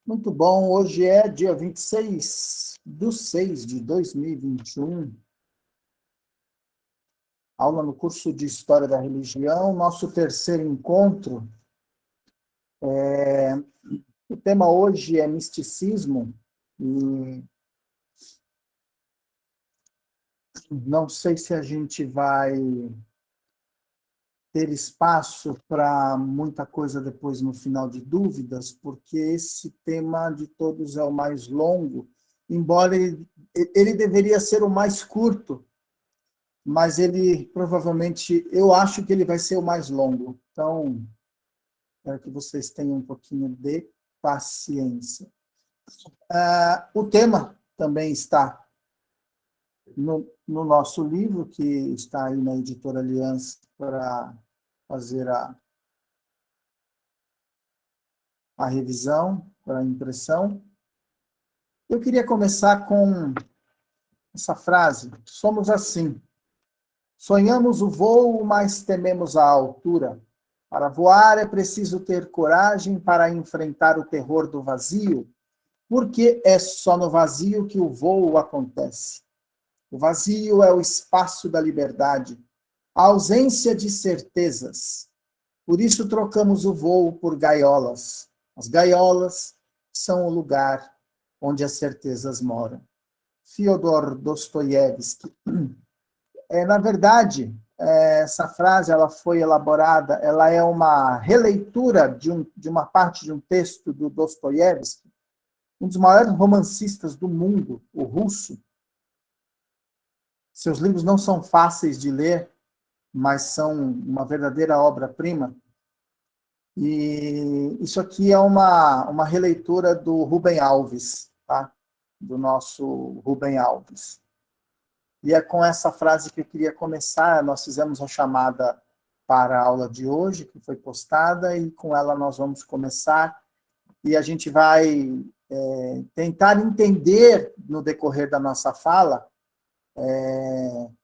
Muito bom, hoje é dia 26/6/2021, aula no curso de História da Religião, nosso terceiro encontro. O tema hoje é misticismo, e não sei se a gente vai ter espaço para muita coisa depois no final de dúvidas, porque esse tema de todos é o mais longo, embora ele deveria ser o mais curto, mas ele provavelmente, eu acho que ele vai ser o mais longo. Então, quero que vocês tenham um pouquinho de paciência. O tema também está no nosso livro, que está aí na Editora Aliança para fazer a revisão, para a impressão. Eu queria começar com essa frase: somos assim. Sonhamos o voo, mas tememos a altura. Para voar é preciso ter coragem para enfrentar o terror do vazio, porque é só no vazio que o voo acontece. O vazio é o espaço da liberdade, a ausência de certezas. Por isso trocamos o voo por gaiolas. As gaiolas são o lugar onde as certezas moram. Fyodor Dostoiévski. Na verdade, essa frase ela foi elaborada, ela é uma releitura de uma parte de um texto do Dostoiévski, um dos maiores romancistas do mundo, o russo. Seus livros não são fáceis de ler, mas são uma verdadeira obra-prima. E isso aqui é uma releitura do Rubem Alves, tá? Do nosso Rubem Alves. E é com essa frase que eu queria começar. Nós fizemos a chamada para a aula de hoje, que foi postada, e com ela nós vamos começar. E a gente vai tentar entender, no decorrer da nossa fala,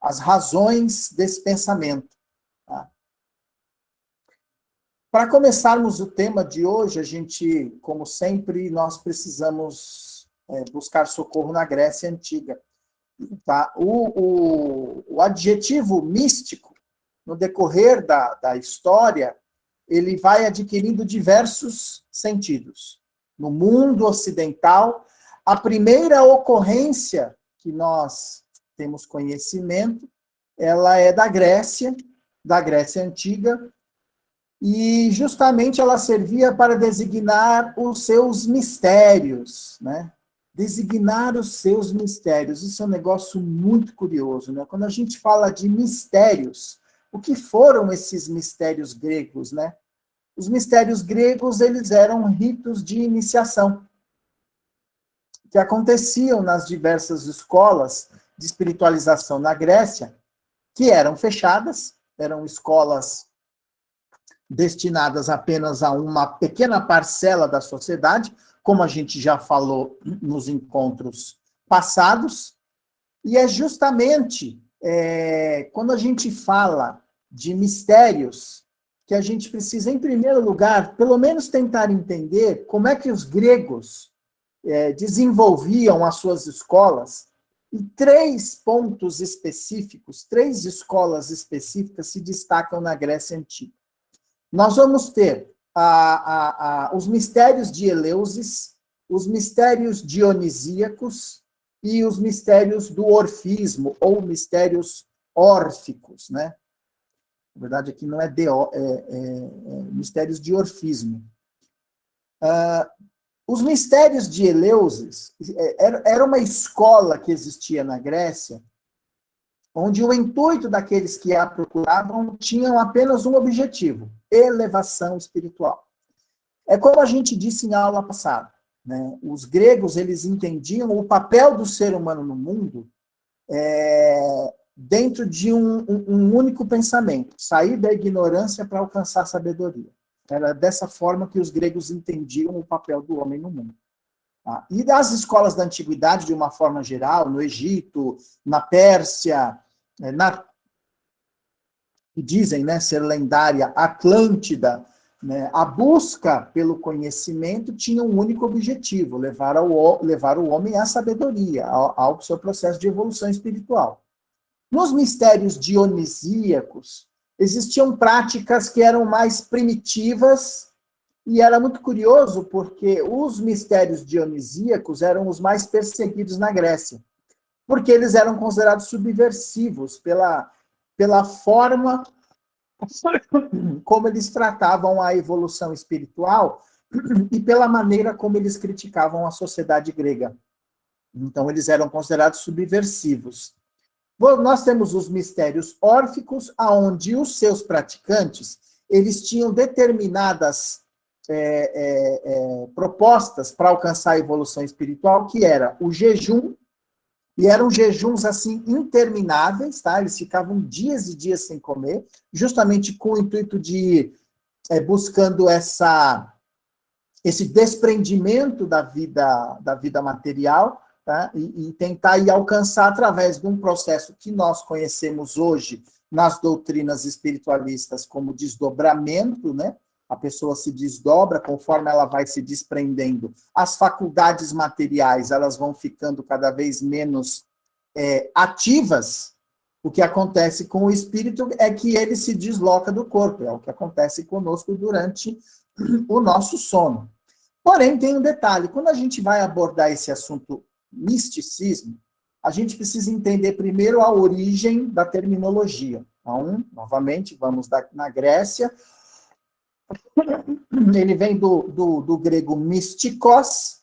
as razões desse pensamento. Tá? Para começarmos o tema de hoje, a gente, como sempre, nós precisamos buscar socorro na Grécia Antiga. Tá? O adjetivo místico, no decorrer da história, ele vai adquirindo diversos sentidos. No mundo ocidental, a primeira ocorrência que nós temos conhecimento, ela é da Grécia Antiga, e justamente ela servia para designar os seus mistérios, né? Designar os seus mistérios. Isso é um negócio muito curioso, né? Quando a gente fala de mistérios, o que foram esses mistérios gregos, né? Os mistérios gregos, eles eram ritos de iniciação que aconteciam nas diversas escolas de espiritualização na Grécia, que eram fechadas, eram escolas destinadas apenas a uma pequena parcela da sociedade, como a gente já falou nos encontros passados, e é justamente quando a gente fala de mistérios que a gente precisa, em primeiro lugar, pelo menos tentar entender como é que os gregos desenvolviam as suas escolas, e três pontos específicos, três escolas específicas se destacam na Grécia Antiga. Nós vamos ter os mistérios de Eleusis, os mistérios dionisíacos e os mistérios do orfismo, ou mistérios órficos, né? Na verdade, aqui não é mistérios de orfismo. Os mistérios de Eleusis era uma escola que existia na Grécia, onde o intuito daqueles que a procuravam tinham apenas um objetivo: elevação espiritual. É como a gente disse em aula passada, né? Os gregos, eles entendiam o papel do ser humano no mundo dentro de um único pensamento: sair da ignorância para alcançar a sabedoria. Era dessa forma que os gregos entendiam o papel do homem no mundo. Tá? E das escolas da antiguidade, de uma forma geral, no Egito, na Pérsia, que dizem, né, ser lendária Atlântida, né? A busca pelo conhecimento tinha um único objetivo: levar o homem à sabedoria, ao seu processo de evolução espiritual. Nos mistérios dionisíacos, existiam práticas que eram mais primitivas, e era muito curioso porque os mistérios dionisíacos eram os mais perseguidos na Grécia, porque eles eram considerados subversivos pela forma como eles tratavam a evolução espiritual e pela maneira como eles criticavam a sociedade grega. Então, eles eram considerados subversivos. Nós temos os mistérios órficos, onde os seus praticantes eles tinham determinadas propostas para alcançar a evolução espiritual, que era o jejum, e eram jejuns assim intermináveis, tá? Eles ficavam dias e dias sem comer, justamente com o intuito de ir buscando esse desprendimento da vida material, tá? E tentar ir alcançar através de um processo que nós conhecemos hoje nas doutrinas espiritualistas como desdobramento, né? A pessoa se desdobra conforme ela vai se desprendendo. As faculdades materiais, elas vão ficando cada vez menos ativas. O que acontece com o espírito é que ele se desloca do corpo. É o que acontece conosco durante o nosso sono. Porém, tem um detalhe. Quando a gente vai abordar esse assunto misticismo, a gente precisa entender primeiro a origem da terminologia. Então, novamente, vamos na Grécia. Ele vem do grego mystikos,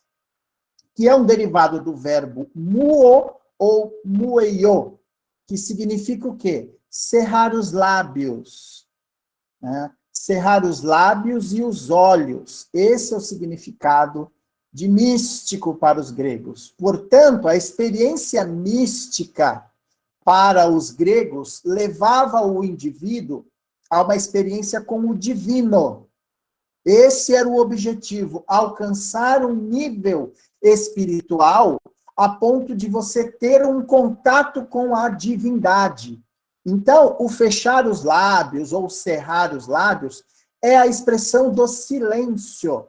que é um derivado do verbo muo ou mueio, que significa o quê? Cerrar os lábios. Né? Cerrar os lábios e os olhos. Esse é o significado de místico para os gregos. Portanto, a experiência mística para os gregos levava o indivíduo a uma experiência com o divino. Esse era o objetivo, alcançar um nível espiritual a ponto de você ter um contato com a divindade. Então, o fechar os lábios ou cerrar os lábios é a expressão do silêncio,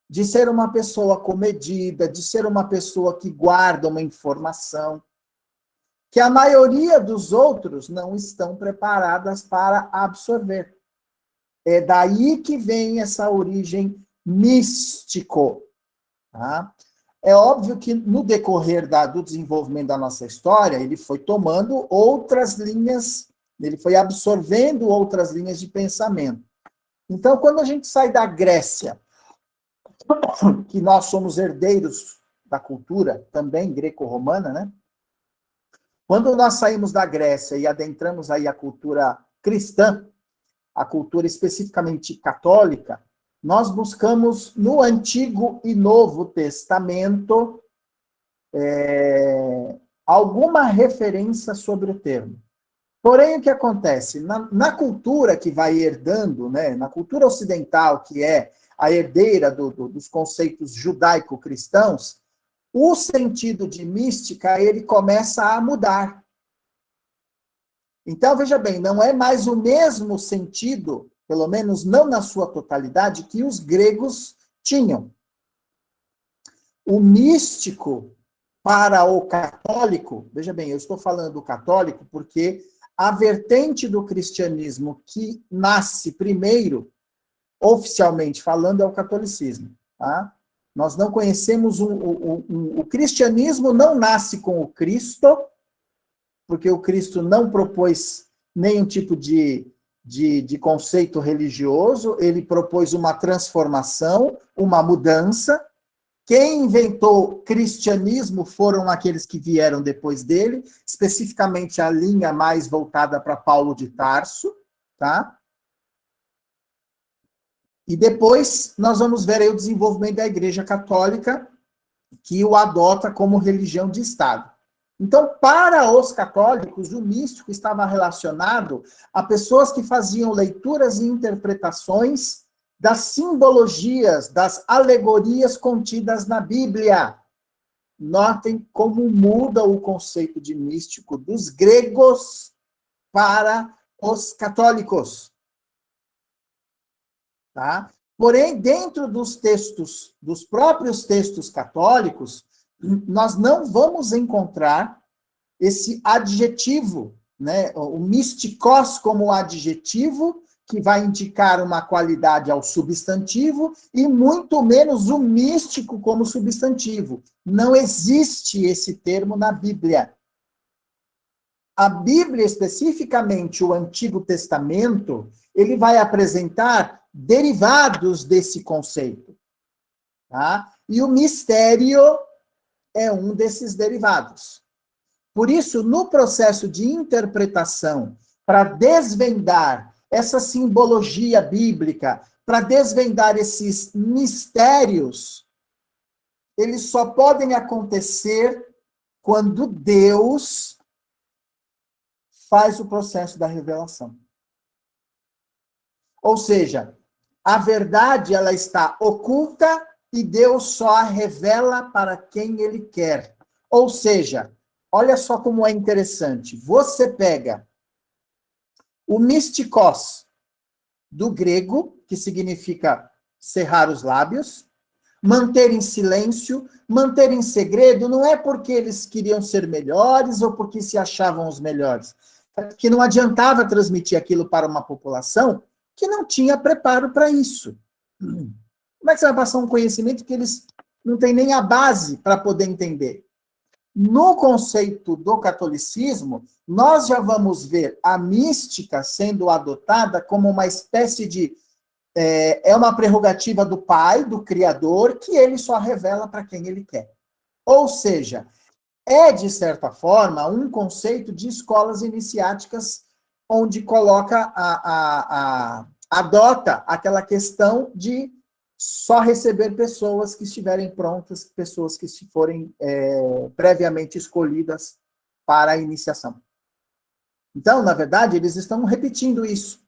de ser uma pessoa comedida, de ser uma pessoa que guarda uma informação, que a maioria dos outros não estão preparadas para absorver. É daí que vem essa origem místico. Tá? É óbvio que no decorrer do desenvolvimento da nossa história, ele foi tomando outras linhas, ele foi absorvendo outras linhas de pensamento. Então, quando a gente sai da Grécia, que nós somos herdeiros da cultura, também greco-romana, né? Quando nós saímos da Grécia e adentramos aí a cultura cristã, a cultura especificamente católica, nós buscamos no Antigo e Novo Testamento alguma referência sobre o termo. Porém, o que acontece? Na cultura que vai herdando, né, na cultura ocidental, que é a herdeira dos conceitos judaico-cristãos, o sentido de mística, ele começa a mudar. Então, veja bem, não é mais o mesmo sentido, pelo menos não na sua totalidade, que os gregos tinham. O místico para o católico, veja bem, eu estou falando do católico porque a vertente do cristianismo que nasce primeiro, oficialmente falando, é o catolicismo. Tá? Nós não conhecemos o cristianismo não nasce com o Cristo, porque o Cristo não propôs nenhum tipo de conceito religioso, ele propôs uma transformação, uma mudança. Quem inventou cristianismo foram aqueles que vieram depois dele, especificamente a linha mais voltada para Paulo de Tarso, tá? E depois nós vamos ver aí o desenvolvimento da Igreja Católica, que o adota como religião de Estado. Então, para os católicos, o místico estava relacionado a pessoas que faziam leituras e interpretações das simbologias, das alegorias contidas na Bíblia. Notem como muda o conceito de místico dos gregos para os católicos. tá? Porém, dentro dos textos, dos próprios textos católicos, nós não vamos encontrar esse adjetivo, né? O mistikos como adjetivo, que vai indicar uma qualidade ao substantivo, e muito menos o místico como substantivo. Não existe esse termo na Bíblia. A Bíblia, especificamente o Antigo Testamento, ele vai apresentar derivados desse conceito. Tá? E o mistério é um desses derivados. Por isso, no processo de interpretação, para desvendar essa simbologia bíblica, para desvendar esses mistérios, eles só podem acontecer quando Deus faz o processo da revelação. Ou seja, a verdade ela está oculta e Deus só a revela para quem ele quer. Ou seja, olha só como é interessante. Você pega o mistikos do grego, que significa cerrar os lábios, manter em silêncio, manter em segredo, não é porque eles queriam ser melhores ou porque se achavam os melhores. É porque não adiantava transmitir aquilo para uma população que não tinha preparo para isso. Como é que você vai passar um conhecimento que eles não têm nem a base para poder entender? No conceito do catolicismo, nós já vamos ver a mística sendo adotada como uma espécie de... É uma prerrogativa do Pai, do Criador, que ele só revela para quem ele quer. Ou seja, é, de certa forma, um conceito de escolas iniciáticas onde coloca adota aquela questão de só receber pessoas que estiverem prontas, pessoas que forem previamente escolhidas para a iniciação. Então, na verdade, eles estão repetindo isso,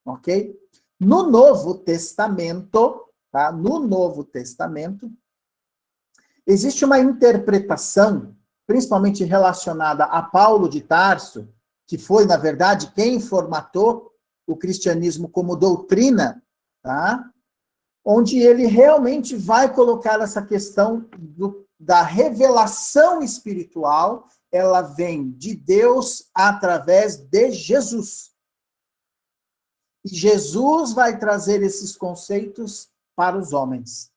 ok? No Novo Testamento, tá? No Novo Testamento, existe uma interpretação, principalmente relacionada a Paulo de Tarso, que foi, na verdade, quem formatou o cristianismo como doutrina, tá? Onde ele realmente vai colocar essa questão da revelação espiritual, ela vem de Deus através de Jesus. E Jesus vai trazer esses conceitos para os homens.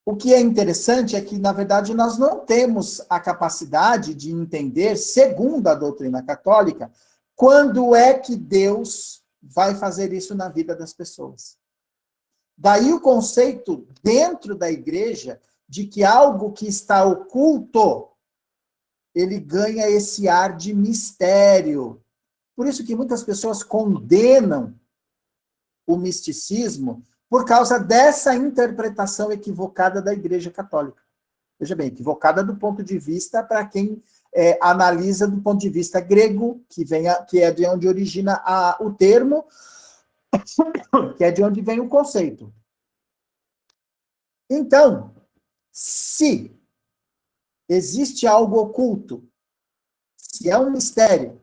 O que é interessante é que, na verdade, nós não temos a capacidade de entender, segundo a doutrina católica, quando é que Deus vai fazer isso na vida das pessoas. Daí o conceito dentro da igreja de que algo que está oculto, ele ganha esse ar de mistério. Por isso que muitas pessoas condenam o misticismo por causa dessa interpretação equivocada da Igreja Católica. Veja bem, equivocada do ponto de vista para quem analisa do ponto de vista grego, que é de onde origina o termo, que é de onde vem o conceito. Então, se existe algo oculto, se é um mistério,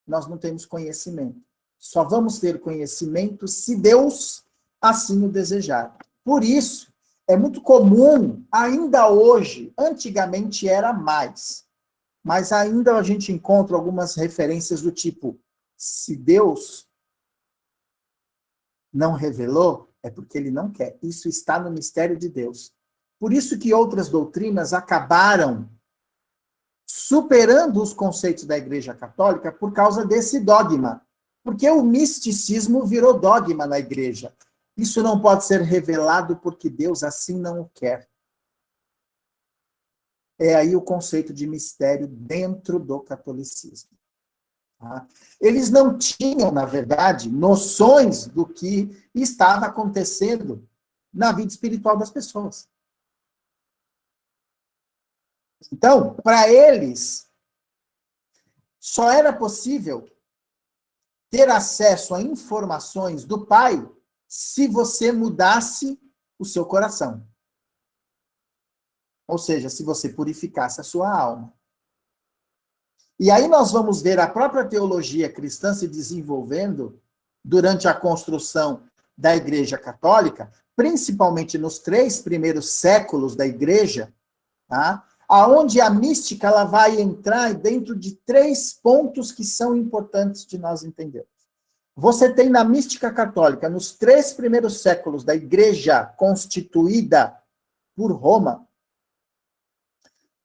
nós não temos conhecimento. Só vamos ter conhecimento se Deus assim o desejar. Por isso, é muito comum, ainda hoje, antigamente era mais, mas ainda a gente encontra algumas referências do tipo, se Deus não revelou, é porque ele não quer. Isso está no mistério de Deus. Por isso que outras doutrinas acabaram superando os conceitos da Igreja Católica por causa desse dogma. Porque o misticismo virou dogma na Igreja. Isso não pode ser revelado porque Deus assim não o quer. É aí o conceito de mistério dentro do catolicismo. Tá? Eles não tinham, na verdade, noções do que estava acontecendo na vida espiritual das pessoas. Então, para eles, só era possível ter acesso a informações do Pai se você mudasse o seu coração. Ou seja, se você purificasse a sua alma. E aí nós vamos ver a própria teologia cristã se desenvolvendo durante a construção da Igreja Católica, principalmente nos 3 primeiros séculos da Igreja, tá? Aonde a mística ela vai entrar dentro de 3 pontos que são importantes de nós entendermos. Você tem na mística católica, nos 3 primeiros séculos da Igreja constituída por Roma,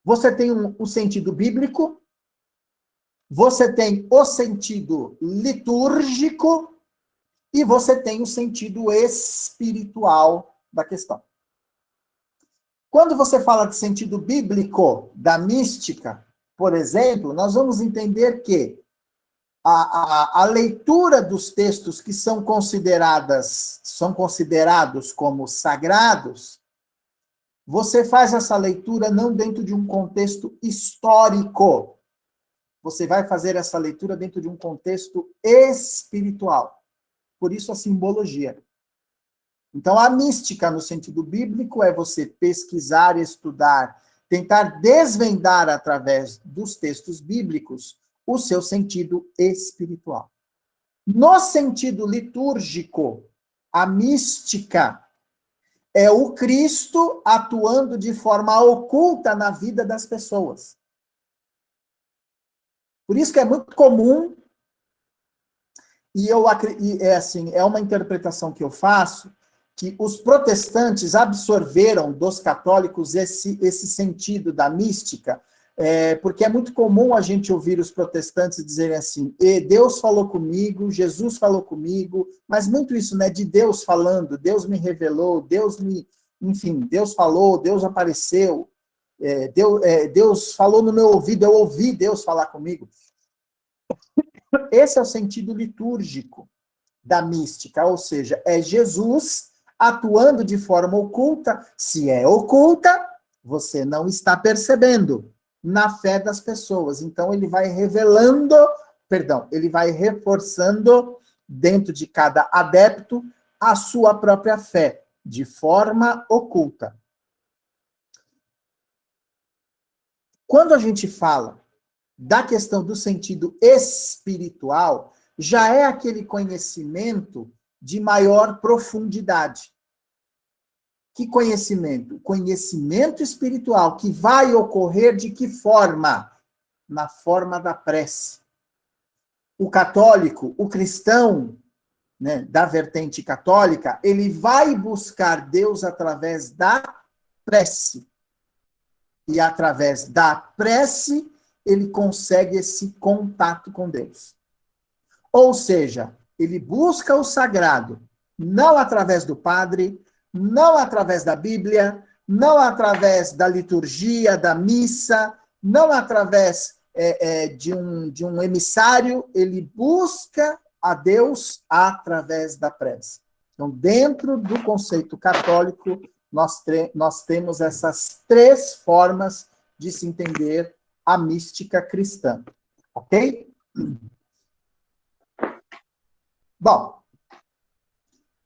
você tem o sentido bíblico, você tem o sentido litúrgico e você tem o sentido espiritual da questão. Quando você fala de sentido bíblico da mística, por exemplo, nós vamos entender que a leitura dos textos que são considerados como sagrados, você faz essa leitura não dentro de um contexto histórico. Você vai fazer essa leitura dentro de um contexto espiritual. Por isso a simbologia. Então, a mística, no sentido bíblico, é você pesquisar, estudar, tentar desvendar através dos textos bíblicos o seu sentido espiritual. No sentido litúrgico, a mística é o Cristo atuando de forma oculta na vida das pessoas. Por isso que é muito comum, e é uma interpretação que eu faço, que os protestantes absorveram dos católicos esse sentido da mística, porque é muito comum a gente ouvir os protestantes dizerem assim, Deus falou comigo, Jesus falou comigo, mas muito isso, né, de Deus falando, Deus me revelou, Deus falou, Deus apareceu, Deus falou no meu ouvido, eu ouvi Deus falar comigo. Esse é o sentido litúrgico da mística, ou seja, é Jesus atuando de forma oculta. Se é oculta, você não está percebendo na fé das pessoas. Então, ele vai ele vai reforçando dentro de cada adepto a sua própria fé, de forma oculta. Quando a gente fala da questão do sentido espiritual, já é aquele conhecimento de maior profundidade. Que conhecimento? Conhecimento espiritual, que vai ocorrer de que forma? Na forma da prece. O católico, o cristão, né, da vertente católica, ele vai buscar Deus através da prece. E através da prece, ele consegue esse contato com Deus. Ou seja, ele busca o sagrado, não através do padre, não através da Bíblia, não através da liturgia, da missa, não através de um emissário, ele busca a Deus através da prece. Então, dentro do conceito católico, nós temos essas 3 formas de se entender a mística cristã. Ok? Bom,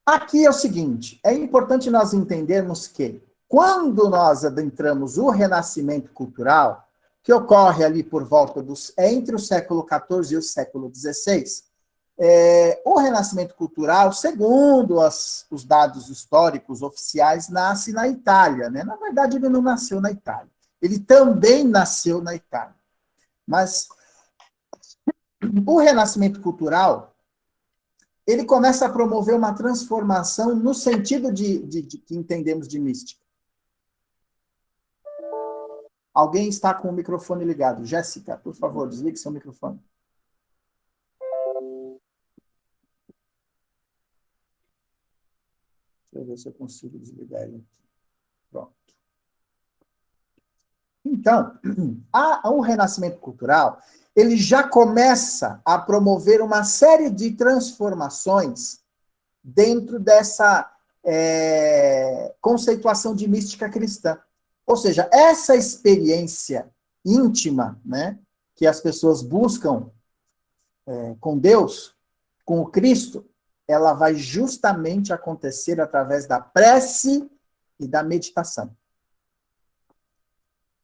aqui é o seguinte, é importante nós entendermos que quando nós adentramos o renascimento cultural, que ocorre ali por volta entre o século XIV e o século XVI, o renascimento cultural, segundo os dados históricos oficiais, nasce na Itália, né? Na verdade, ele não nasceu na Itália. Ele também nasceu na Itália. Mas o renascimento cultural, ele começa a promover uma transformação no sentido de que entendemos de mística. Alguém está com o microfone ligado. Jéssica, por favor, desligue seu microfone. Deixa eu ver se eu consigo desligar ele. Pronto. Então, o renascimento cultural, ele já começa a promover uma série de transformações dentro dessa conceituação de mística cristã. Ou seja, essa experiência íntima, né, que as pessoas buscam com Deus, com o Cristo, ela vai justamente acontecer através da prece e da meditação.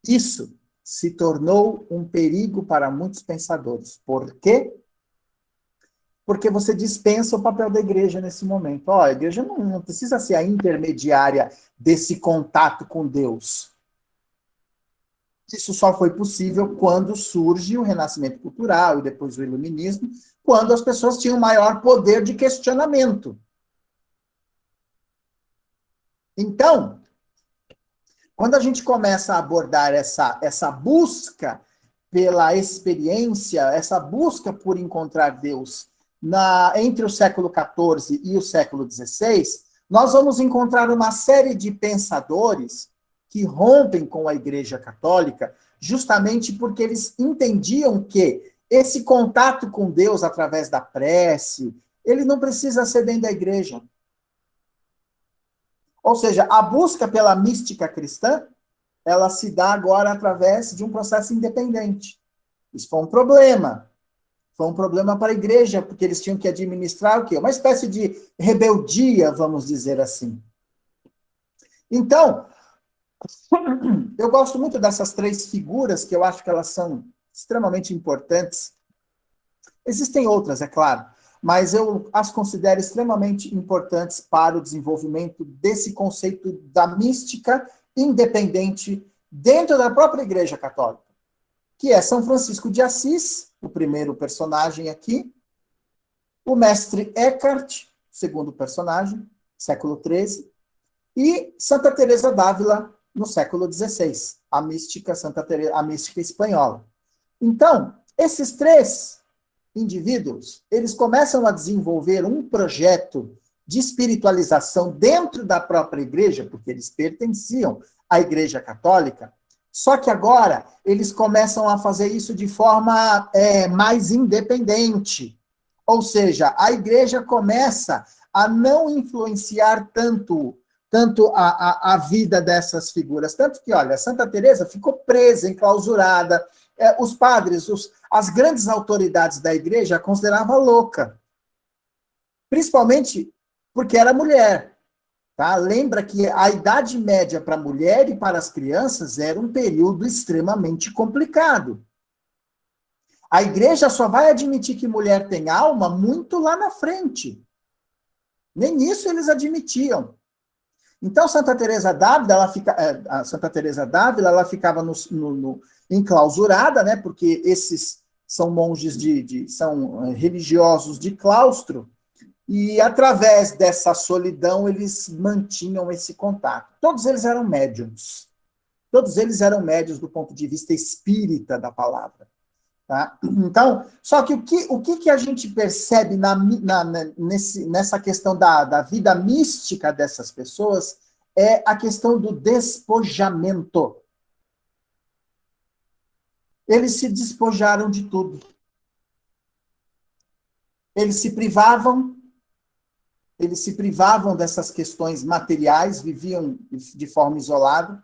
Isso se tornou um perigo para muitos pensadores. Por quê? Porque você dispensa o papel da igreja nesse momento. Ó, a igreja não precisa ser a intermediária desse contato com Deus. Isso só foi possível quando surge o renascimento cultural e depois o iluminismo, quando as pessoas tinham maior poder de questionamento. Então, quando a gente começa a abordar essa busca pela experiência, essa busca por encontrar Deus entre o século XIV e o século XVI, nós vamos encontrar uma série de pensadores que rompem com a Igreja Católica, justamente porque eles entendiam que esse contato com Deus através da prece, ele não precisa ser dentro da igreja. Ou seja, a busca pela mística cristã, ela se dá agora através de um processo independente. Isso foi um problema. Foi um problema para a igreja, porque eles tinham que administrar o quê? Uma espécie de rebeldia, vamos dizer assim. Então, eu gosto muito dessas três figuras, que eu acho que elas são extremamente importantes. Existem outras, é claro, mas eu as considero extremamente importantes para o desenvolvimento desse conceito da mística independente dentro da própria Igreja Católica, que é São Francisco de Assis, o primeiro personagem aqui, o mestre Eckhart, segundo personagem, século XIII, e Santa Teresa d'Ávila, no século XVI, a mística a mística espanhola. Então, esses três indivíduos, eles começam a desenvolver um projeto de espiritualização dentro da própria igreja, porque eles pertenciam à Igreja Católica, só que agora eles começam a fazer isso de forma mais independente. Ou seja, a igreja começa a não influenciar tanto a vida dessas figuras. Tanto que, olha, Santa Teresa ficou presa, enclausurada. Os padres, as grandes autoridades da igreja a consideravam louca. Principalmente porque era mulher. Tá? Lembra que a idade média para a mulher e para as crianças era um período extremamente complicado. A igreja só vai admitir que mulher tem alma muito lá na frente. Nem isso eles admitiam. Então, Santa Teresa d'Ávila, ela ficava enclausurada, né? Porque esses são monges são religiosos de claustro, e através dessa solidão eles mantinham esse contato. Todos eles eram médiums. Todos eles eram médiums do ponto de vista espírita da palavra. Tá? Então, só que o que a gente percebe nessa questão da vida mística dessas pessoas é a questão do despojamento. Eles se despojaram de tudo. Eles se privavam dessas questões materiais, viviam de forma isolada.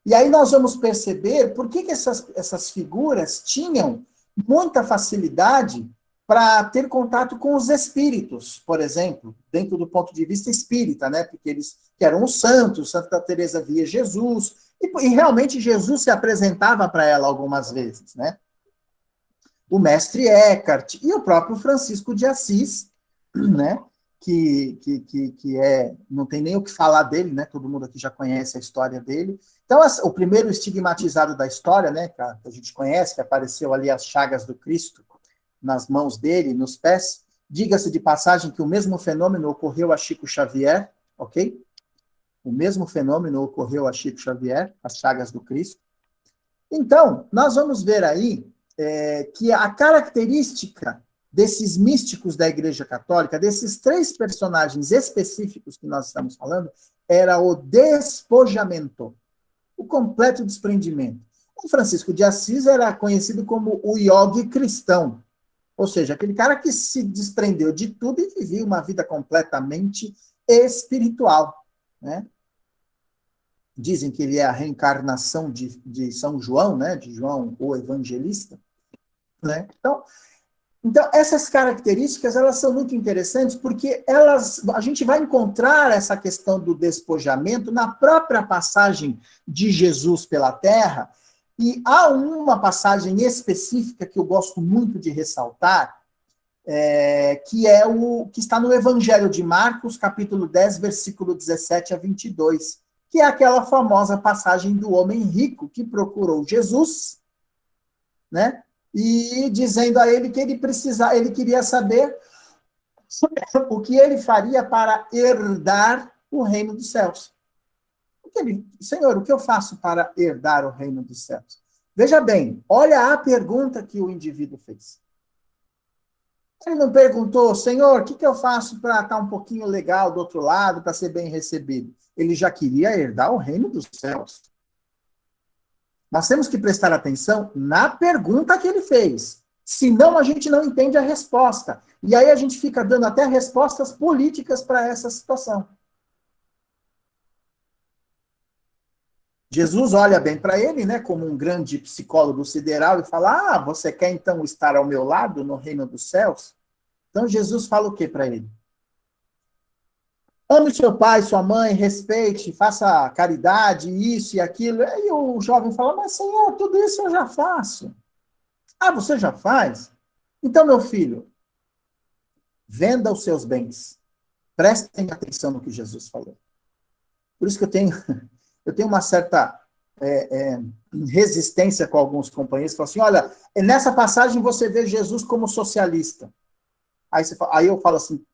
E aí nós vamos perceber por que essas figuras tinham muita facilidade para ter contato com os espíritos, por exemplo, dentro do ponto de vista espírita, né? Porque eles que eram os santos, Santa Teresa via Jesus, e realmente Jesus se apresentava para ela algumas vezes, né? O mestre Eckhart e o próprio Francisco de Assis, né? Que não tem nem o que falar dele, né? Todo mundo aqui já conhece a história dele. Então, o primeiro estigmatizado da história, né? Que a gente conhece, que apareceu ali as chagas do Cristo nas mãos dele, nos pés. Diga-se de passagem que o mesmo fenômeno ocorreu a Chico Xavier, ok? O mesmo fenômeno ocorreu a Chico Xavier, as chagas do Cristo. Então, nós vamos ver aí que a característica desses místicos da Igreja Católica, desses três personagens específicos que nós estamos falando, era o despojamento, o completo desprendimento. O Francisco de Assis era conhecido como o yogi cristão, ou seja, aquele cara que se desprendeu de tudo e vivia uma vida completamente espiritual, né? Dizem que ele é a reencarnação de São João, né? De João, o evangelista, né? Então, essas características, elas são muito interessantes porque a gente vai encontrar essa questão do despojamento na própria passagem de Jesus pela Terra, E há uma passagem específica que eu gosto muito de ressaltar, que é o que está no Evangelho de Marcos, capítulo 10, versículo 17 a 22, que é aquela famosa passagem do homem rico que procurou Jesus, né? E dizendo a ele que ele queria saber o que ele faria para herdar o reino dos céus. Senhor, o que eu faço para herdar o reino dos céus? Veja bem, olha a pergunta que o indivíduo fez. Ele não perguntou, Senhor, o que eu faço para estar um pouquinho legal do outro lado, para ser bem recebido? Ele já queria herdar o reino dos céus. Nós temos que prestar atenção na pergunta que ele fez. Senão a gente não entende a resposta. E aí a gente fica dando até respostas políticas para essa situação. Jesus olha bem para ele, né, como um grande psicólogo sideral, e fala, você quer então estar ao meu lado no reino dos céus? Então Jesus fala o que para ele? Ame seu pai, sua mãe, respeite, faça caridade, isso e aquilo. E o jovem fala, mas Senhor, tudo isso eu já faço. Você já faz? Então, meu filho, venda os seus bens. Prestem atenção no que Jesus falou. Por isso que eu tenho uma certa resistência com alguns companheiros que falam assim, olha, nessa passagem você vê Jesus como socialista. Aí eu falo assim,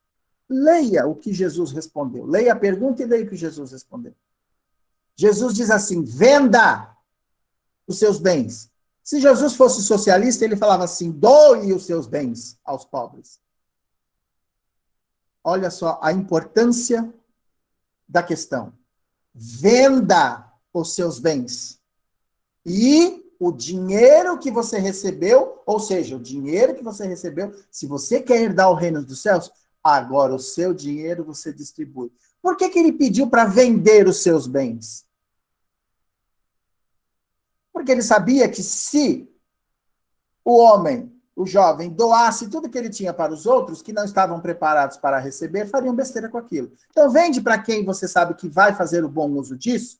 leia o que Jesus respondeu. Leia a pergunta e leia o que Jesus respondeu. Jesus diz assim, venda os seus bens. Se Jesus fosse socialista, ele falava assim, doe os seus bens aos pobres. Olha só a importância da questão. Venda os seus bens. E o dinheiro que você recebeu, ou seja, o dinheiro que você recebeu, se você quer herdar o reino dos céus, agora o seu dinheiro você distribui. Por que ele pediu para vender os seus bens? Porque ele sabia que se o jovem, doasse tudo que ele tinha para os outros, que não estavam preparados para receber, fariam besteira com aquilo. Então, vende para quem você sabe que vai fazer o bom uso disso,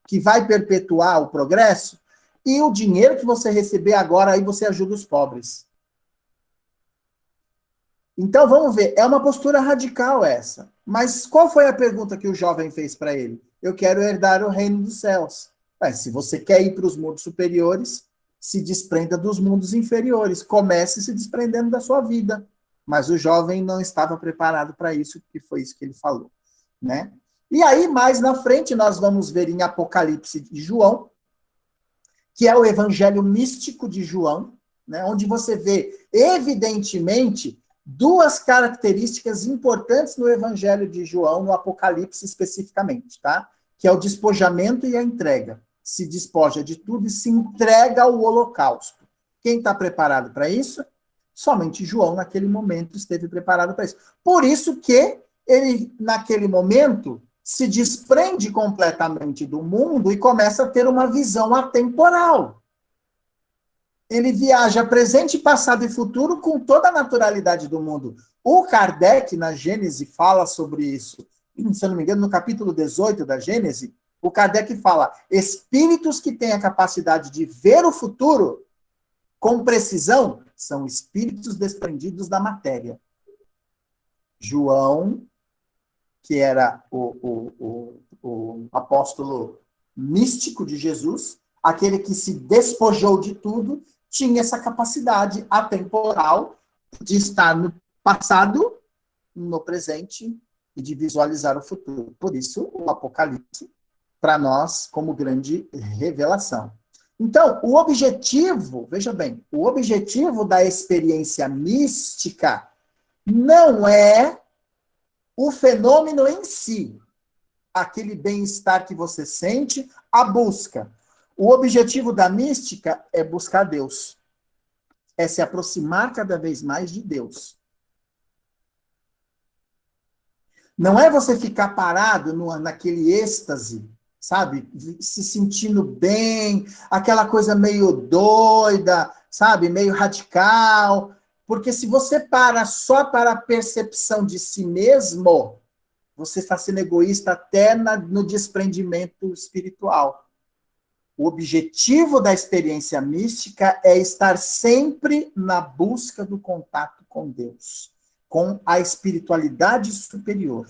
que vai perpetuar o progresso, e o dinheiro que você receber agora, aí você ajuda os pobres. Então, vamos ver, é uma postura radical essa. Mas qual foi a pergunta que o jovem fez para ele? Eu quero herdar o reino dos céus. Se você quer ir para os mundos superiores, se desprenda dos mundos inferiores. Comece se desprendendo da sua vida. Mas o jovem não estava preparado para isso, que foi isso que ele falou, né? E aí, mais na frente, nós vamos ver em Apocalipse de João, que é o evangelho místico de João, né, onde você vê, evidentemente, duas características importantes no evangelho de João, no Apocalipse especificamente, tá? Que é o despojamento e a entrega. Se despoja de tudo e se entrega ao holocausto. Quem está preparado para isso? Somente João, naquele momento, esteve preparado para isso. Por isso que ele, naquele momento, se desprende completamente do mundo e começa a ter uma visão atemporal. Ele viaja presente, passado e futuro com toda a naturalidade do mundo. O Kardec, na Gênese, fala sobre isso. Se eu não me engano, no capítulo 18 da Gênese, o Kardec fala, espíritos que têm a capacidade de ver o futuro com precisão são espíritos desprendidos da matéria. João, que era o apóstolo místico de Jesus, aquele que se despojou de tudo, tinha essa capacidade atemporal de estar no passado, no presente e de visualizar o futuro. Por isso, o Apocalipse, para nós, como grande revelação. Então, o objetivo, veja bem, o objetivo da experiência mística não é o fenômeno em si, aquele bem-estar que você sente, a busca. O objetivo da mística é buscar Deus. É se aproximar cada vez mais de Deus. Não é você ficar parado naquele êxtase, sabe? Se sentindo bem, aquela coisa meio doida, sabe? Meio radical. Porque se você para só para a percepção de si mesmo, você está sendo egoísta até no desprendimento espiritual. O objetivo da experiência mística é estar sempre na busca do contato com Deus, com a espiritualidade superior.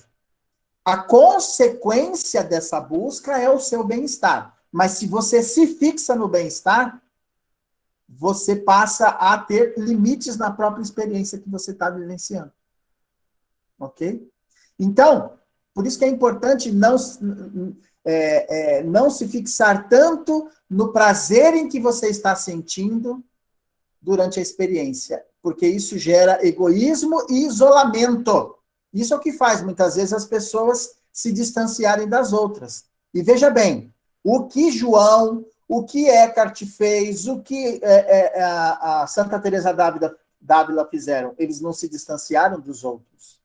A consequência dessa busca é o seu bem-estar. Mas se você se fixa no bem-estar, você passa a ter limites na própria experiência que você está vivenciando. Ok? Então, por isso que é importante não se fixar tanto no prazer em que você está sentindo durante a experiência, porque isso gera egoísmo e isolamento. Isso é o que faz, muitas vezes, as pessoas se distanciarem das outras. E veja bem, o que João, o que Eckhart fez, o que a Santa Teresa d'Ávila fizeram, eles não se distanciaram dos outros.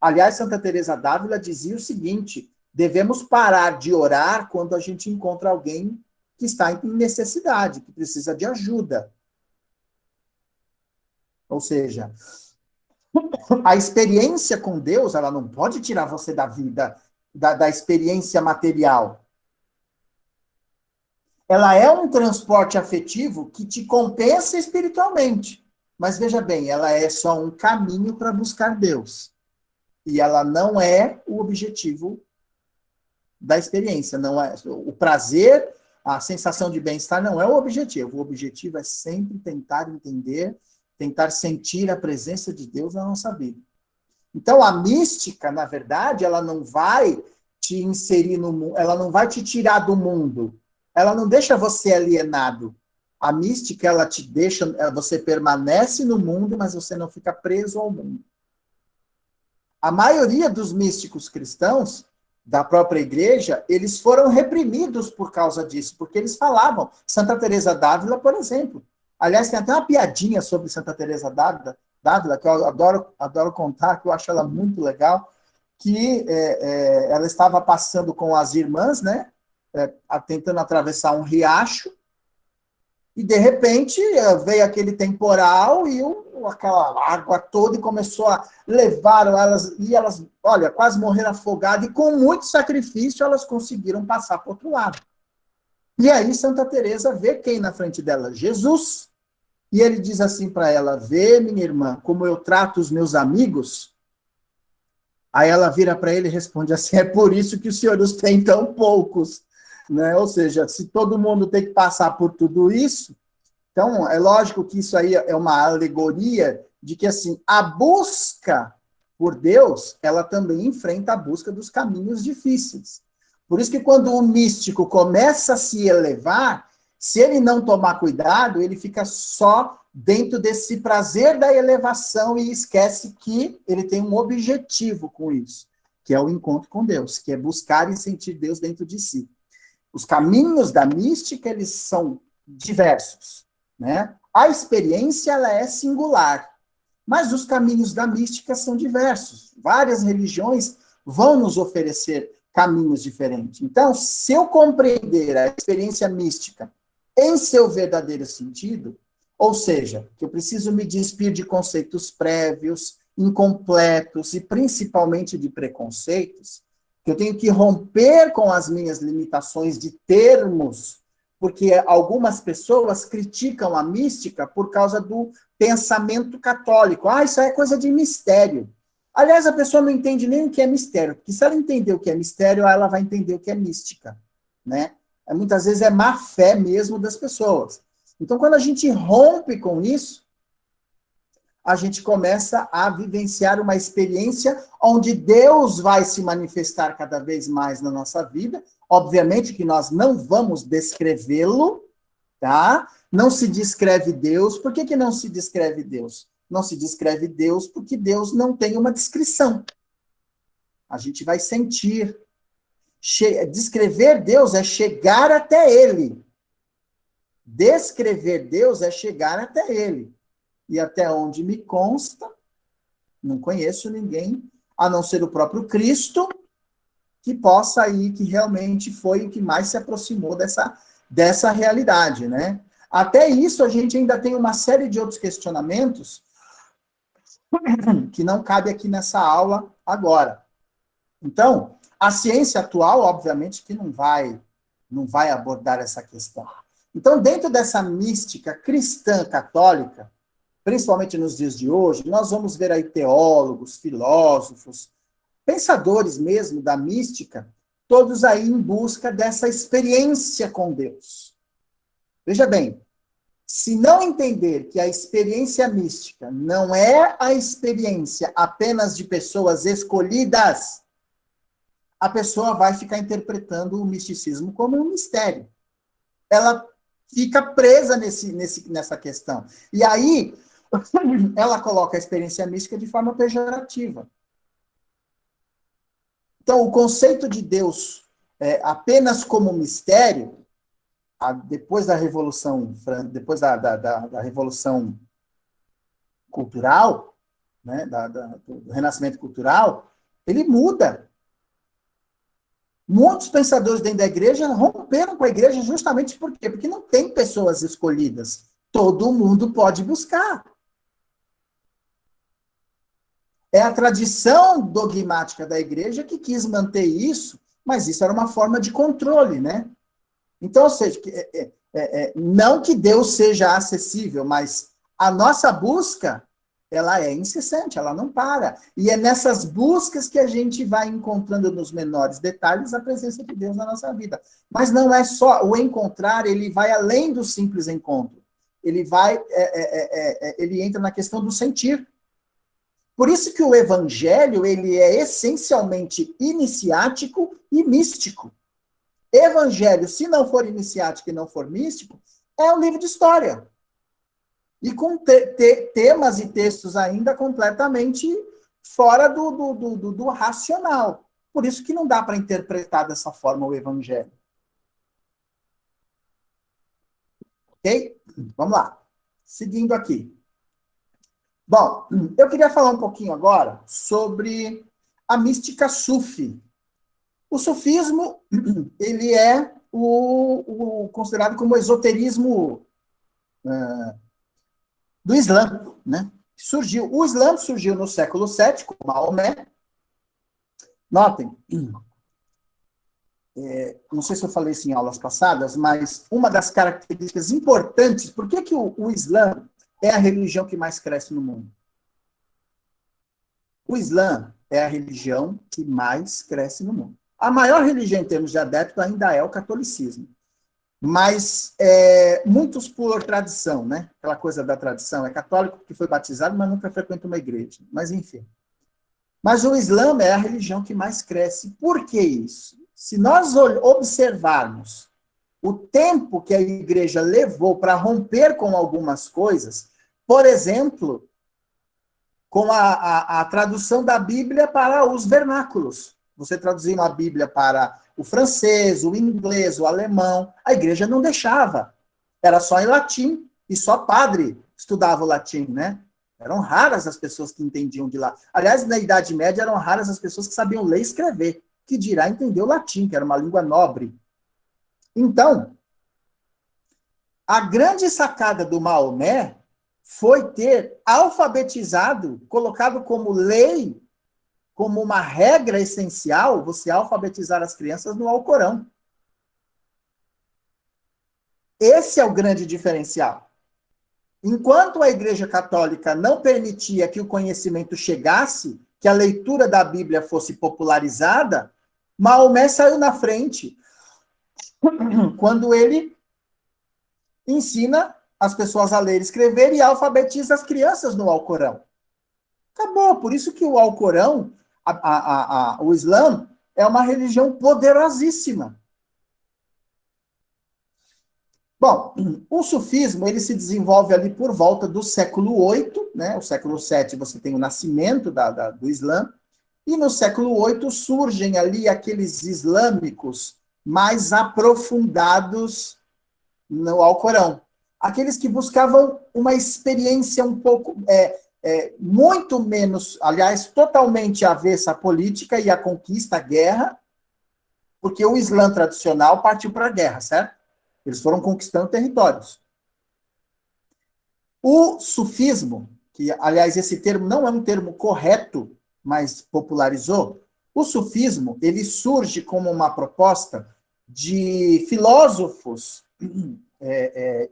Aliás, Santa Teresa d'Ávila dizia o seguinte: devemos parar de orar quando a gente encontra alguém que está em necessidade, que precisa de ajuda. Ou seja, a experiência com Deus, ela não pode tirar você da vida, da experiência material. Ela é um transporte afetivo que te compensa espiritualmente. Mas veja bem, ela é só um caminho para buscar Deus. E ela não é o objetivo da experiência. Não é o prazer, a sensação de bem-estar não é o objetivo. O objetivo é sempre tentar entender, tentar sentir a presença de Deus na nossa vida. Então, a mística, na verdade, ela não vai te inserir no mundo, ela não vai te tirar do mundo. Ela não deixa você alienado. A mística, ela te deixa, você permanece no mundo, mas você não fica preso ao mundo. A maioria dos místicos cristãos, da própria igreja, eles foram reprimidos por causa disso, porque eles falavam. Santa Teresa d'Ávila, por exemplo. Aliás, tem até uma piadinha sobre Santa Teresa d'Ávila, que eu adoro contar, que eu acho ela muito legal, que ela estava passando com as irmãs, né, tentando atravessar um riacho, e de repente veio aquele temporal e aquela água toda e começou a levar elas, e elas, olha, quase morreram afogadas, e com muito sacrifício elas conseguiram passar para o outro lado. E aí Santa Teresa vê quem na frente dela? Jesus. E ele diz assim para ela: vê, minha irmã, como eu trato os meus amigos. Aí ela vira para ele e responde assim: é por isso que os senhores têm tão poucos. Né? Ou seja, se todo mundo tem que passar por tudo isso, então é lógico que isso aí é uma alegoria de que assim, a busca por Deus, ela também enfrenta a busca dos caminhos difíceis. Por isso que quando o místico começa a se elevar, se ele não tomar cuidado, ele fica só dentro desse prazer da elevação e esquece que ele tem um objetivo com isso, que é o encontro com Deus, que é buscar e sentir Deus dentro de si. Os caminhos da mística, eles são diversos, né? A experiência, ela é singular, mas os caminhos da mística são diversos. Várias religiões vão nos oferecer caminhos diferentes. Então, se eu compreender a experiência mística em seu verdadeiro sentido, ou seja, que eu preciso me despir de conceitos prévios, incompletos e principalmente de preconceitos, que eu tenho que romper com as minhas limitações de termos, porque algumas pessoas criticam a mística por causa do pensamento católico. Ah, isso é coisa de mistério. Aliás, a pessoa não entende nem o que é mistério, porque se ela entender o que é mistério, ela vai entender o que é mística, né? Muitas vezes é má fé mesmo das pessoas. Então, quando a gente rompe com isso, a gente começa a vivenciar uma experiência onde Deus vai se manifestar cada vez mais na nossa vida. Obviamente que nós não vamos descrevê-lo, tá? Não se descreve Deus. Por que não se descreve Deus? Não se descreve Deus porque Deus não tem uma descrição. A gente vai sentir. Descrever Deus é chegar até Ele. Descrever Deus é chegar até Ele. E até onde me consta, não conheço ninguém, a não ser o próprio Cristo, que possa ir, que realmente foi o que mais se aproximou dessa realidade, né? Até isso, a gente ainda tem uma série de outros questionamentos que não cabe aqui nessa aula agora. Então, a ciência atual, obviamente, que não vai não vai abordar essa questão. Então, dentro dessa mística cristã católica, principalmente nos dias de hoje, nós vamos ver aí teólogos, filósofos, pensadores mesmo da mística, todos aí em busca dessa experiência com Deus. Veja bem, se não entender que a experiência mística não é a experiência apenas de pessoas escolhidas, a pessoa vai ficar interpretando o misticismo como um mistério. Ela fica presa nessa questão. E aí, ela coloca a experiência mística de forma pejorativa. Então, o conceito de Deus apenas como mistério, depois da Revolução, depois da Revolução Cultural, né, do Renascimento Cultural, ele muda. Muitos pensadores dentro da igreja romperam com a igreja justamente por quê? Porque não tem pessoas escolhidas. Todo mundo pode buscar. É a tradição dogmática da igreja que quis manter isso, mas isso era uma forma de controle, né? Então, ou seja, não que Deus seja acessível, mas a nossa busca, ela é incessante, ela não para. E é nessas buscas que a gente vai encontrando nos menores detalhes a presença de Deus na nossa vida. Mas não é só o encontrar, ele vai além do simples encontro. Ele ele entra na questão do sentir. Por isso que o evangelho, ele é essencialmente iniciático e místico. Evangelho, se não for iniciático e não for místico, é um livro de história. E com temas e textos ainda completamente fora do racional. Por isso que não dá para interpretar dessa forma o evangelho. Ok? Vamos lá. Seguindo aqui. Bom, eu queria falar um pouquinho agora sobre a mística sufi. O sufismo, ele é considerado como o esoterismo do Islã, né? O Islã surgiu no século VII, com Maomé. Notem, não sei se eu falei isso em aulas passadas, mas uma das características importantes, por que o Islã é a religião que mais cresce no mundo? O Islã é a religião que mais cresce no mundo. A maior religião em termos de adeptos ainda é o catolicismo. Mas muitos por tradição, né? Aquela coisa da tradição. É católico que foi batizado, mas nunca frequenta uma igreja. Mas, enfim. Mas o Islã é a religião que mais cresce. Por que isso? Se nós observarmos o tempo que a igreja levou para romper com algumas coisas, por exemplo, com a tradução da Bíblia para os vernáculos. Você traduzir uma Bíblia para o francês, o inglês, o alemão, a igreja não deixava. Era só em latim, e só padre estudava o latim, né? Eram raras as pessoas que entendiam de lá. Aliás, na Idade Média, eram raras as pessoas que sabiam ler e escrever, que dirá entender o latim, que era uma língua nobre. Então, a grande sacada do Maomé foi ter alfabetizado, colocado como lei, como uma regra essencial, você alfabetizar as crianças no Alcorão. Esse é o grande diferencial. Enquanto a Igreja Católica não permitia que o conhecimento chegasse, que a leitura da Bíblia fosse popularizada, Maomé saiu na frente quando ele ensina as pessoas a ler e escrever e alfabetiza as crianças no Alcorão. Acabou. Por isso que o Alcorão, o Islã, é uma religião poderosíssima. Bom, o sufismo ele se desenvolve ali por volta do século VIII, né? O século VII você tem o nascimento do Islã, e no século VIII surgem ali aqueles islâmicos mais aprofundados no Alcorão. Aqueles que buscavam uma experiência um pouco, muito menos, aliás, totalmente avessa à política e à conquista, à guerra, porque o Islã tradicional partiu para a guerra, certo? Eles foram conquistando territórios. O sufismo, que, aliás, esse termo não é um termo correto, mas popularizou, o sufismo, ele surge como uma proposta de filósofos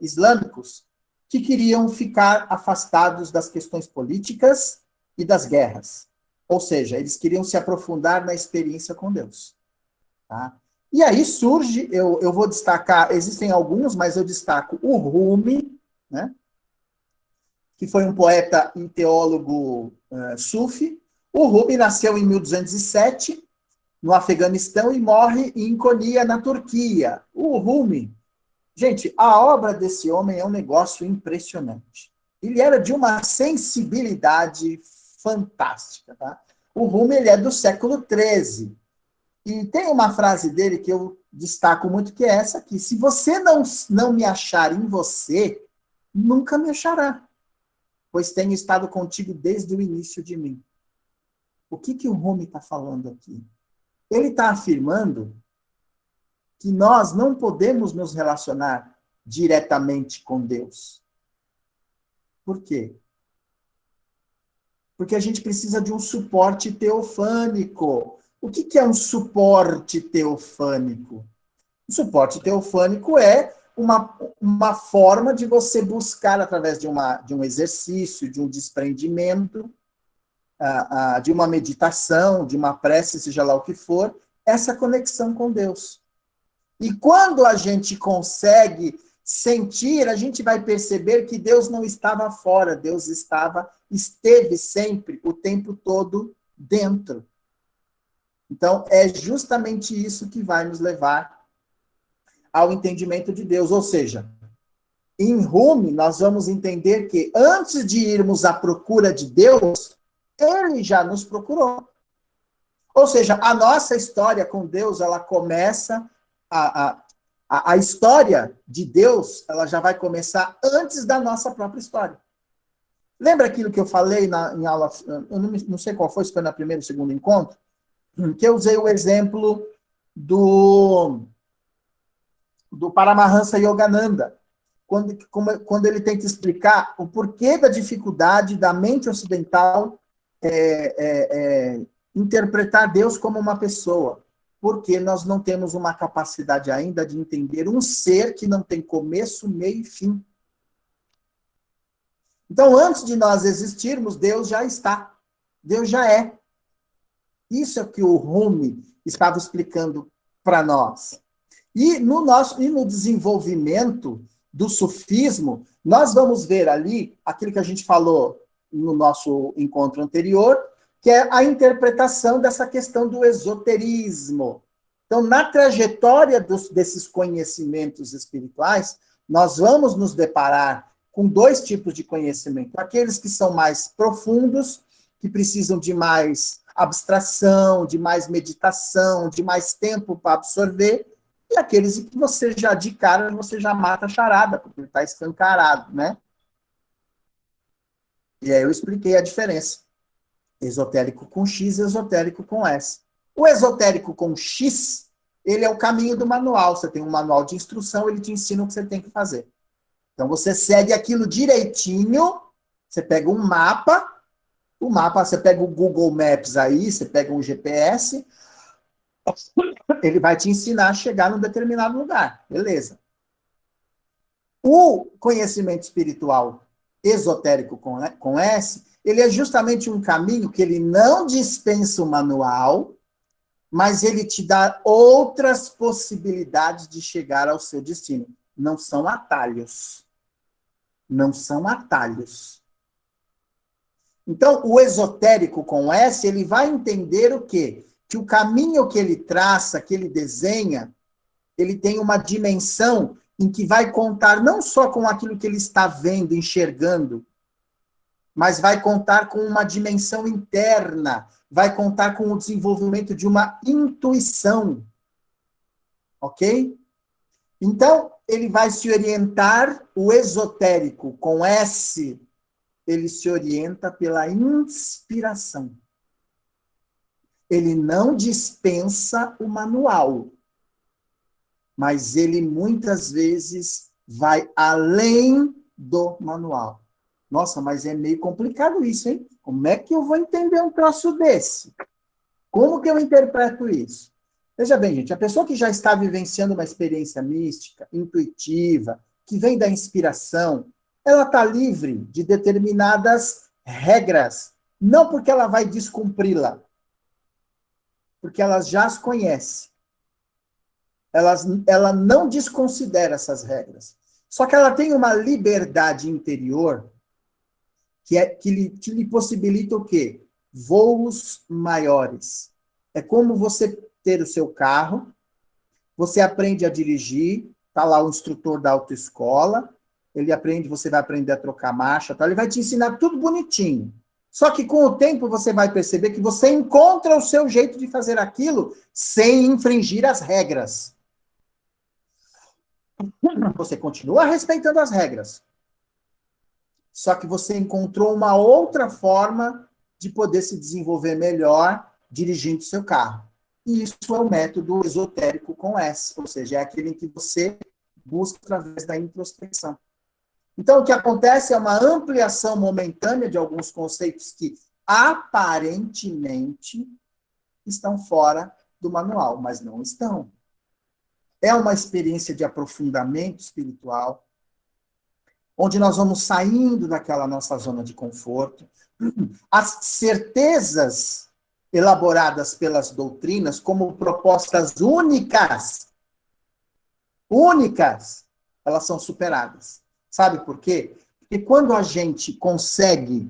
islâmicos que queriam ficar afastados das questões políticas e das guerras. Ou seja, eles queriam se aprofundar na experiência com Deus. Tá? E aí surge, eu vou destacar, existem alguns, mas eu destaco o Rumi, né? Que foi um poeta e teólogo sufi. O Rumi nasceu em 1207, no Afeganistão, e morre em Konya, na Turquia. O Rumi, gente, a obra desse homem é um negócio impressionante. Ele era de uma sensibilidade fantástica. Tá? O Rumi, ele é do século XIII. E tem uma frase dele que eu destaco muito, que é essa aqui: se você não me achar em você, nunca me achará, pois tenho estado contigo desde o início de mim. O que o Rumi está falando aqui? Ele está afirmando que nós não podemos nos relacionar diretamente com Deus. Por quê? Porque a gente precisa de um suporte teofânico. O que é um suporte teofânico? O suporte teofânico é uma forma de você buscar, através de um exercício, de um desprendimento, de uma meditação, de uma prece, seja lá o que for, essa conexão com Deus. E quando a gente consegue sentir, a gente vai perceber que Deus não estava fora, Deus esteve sempre, o tempo todo, dentro. Então, é justamente isso que vai nos levar ao entendimento de Deus. Ou seja, em Rumi, nós vamos entender que antes de irmos à procura de Deus, Ele já nos procurou. Ou seja, a nossa história com Deus, ela começa, a história de Deus, ela já vai começar antes da nossa própria história. Lembra aquilo que eu falei em aula, eu não sei qual foi, se foi no primeiro ou segundo encontro, que eu usei o exemplo do Paramahansa Yogananda, quando ele tenta explicar o porquê da dificuldade da mente ocidental interpretar Deus como uma pessoa, porque nós não temos uma capacidade ainda de entender um ser que não tem começo, meio e fim. Então, antes de nós existirmos, Deus já está. Deus já é. Isso é o que o Rumi estava explicando para nós. E no desenvolvimento do sufismo, nós vamos ver ali aquilo que a gente falou no nosso encontro anterior, que é a interpretação dessa questão do esoterismo. Então, na trajetória desses conhecimentos espirituais, nós vamos nos deparar com dois tipos de conhecimento. Aqueles que são mais profundos, que precisam de mais abstração, de mais meditação, de mais tempo para absorver, e aqueles que você já, de cara, você já mata a charada, porque está escancarado, né? E aí eu expliquei a diferença. Esotérico com X, esotérico com S. O esotérico com X, ele é o caminho do manual. Você tem um manual de instrução, ele te ensina o que você tem que fazer. Então, você segue aquilo direitinho, você pega um mapa, você pega o Google Maps aí, você pega um GPS, ele vai te ensinar a chegar num determinado lugar. Beleza. O conhecimento espiritual esotérico com S, ele é justamente um caminho que ele não dispensa o manual, mas ele te dá outras possibilidades de chegar ao seu destino. Não são atalhos. Não são atalhos. Então, o esotérico com S, ele vai entender o quê? Que o caminho que ele traça, que ele desenha, ele tem uma dimensão em que vai contar não só com aquilo que ele está vendo, enxergando, mas vai contar com uma dimensão interna, vai contar com o desenvolvimento de uma intuição. Ok? Então, ele vai se orientar, o esotérico com S, ele se orienta pela inspiração. Ele não dispensa o manual, mas ele muitas vezes vai além do manual. Nossa, mas é meio complicado isso, hein? Como é que eu vou entender um troço desse? Como que eu interpreto isso? Veja bem, gente, a pessoa que já está vivenciando uma experiência mística, intuitiva, que vem da inspiração, ela está livre de determinadas regras, não porque ela vai descumpri-la, porque ela já as conhece. Ela não desconsidera essas regras. Só que ela tem uma liberdade interior que lhe possibilita o quê? Voos maiores. É como você ter o seu carro, você aprende a dirigir, tá lá o instrutor da autoescola, ele aprende, você vai aprender a trocar marcha, tá? Ele vai te ensinar tudo bonitinho. Só que com o tempo você vai perceber que você encontra o seu jeito de fazer aquilo sem infringir as regras. Você continua respeitando as regras. Só que você encontrou uma outra forma de poder se desenvolver melhor dirigindo seu carro. E isso é o método esotérico com S, ou seja, é aquele em que você busca através da introspecção. Então, o que acontece é uma ampliação momentânea de alguns conceitos que aparentemente estão fora do manual, mas não estão. É uma experiência de aprofundamento espiritual, onde nós vamos saindo daquela nossa zona de conforto. As certezas elaboradas pelas doutrinas como propostas únicas, elas são superadas. Sabe por quê? Porque quando a gente consegue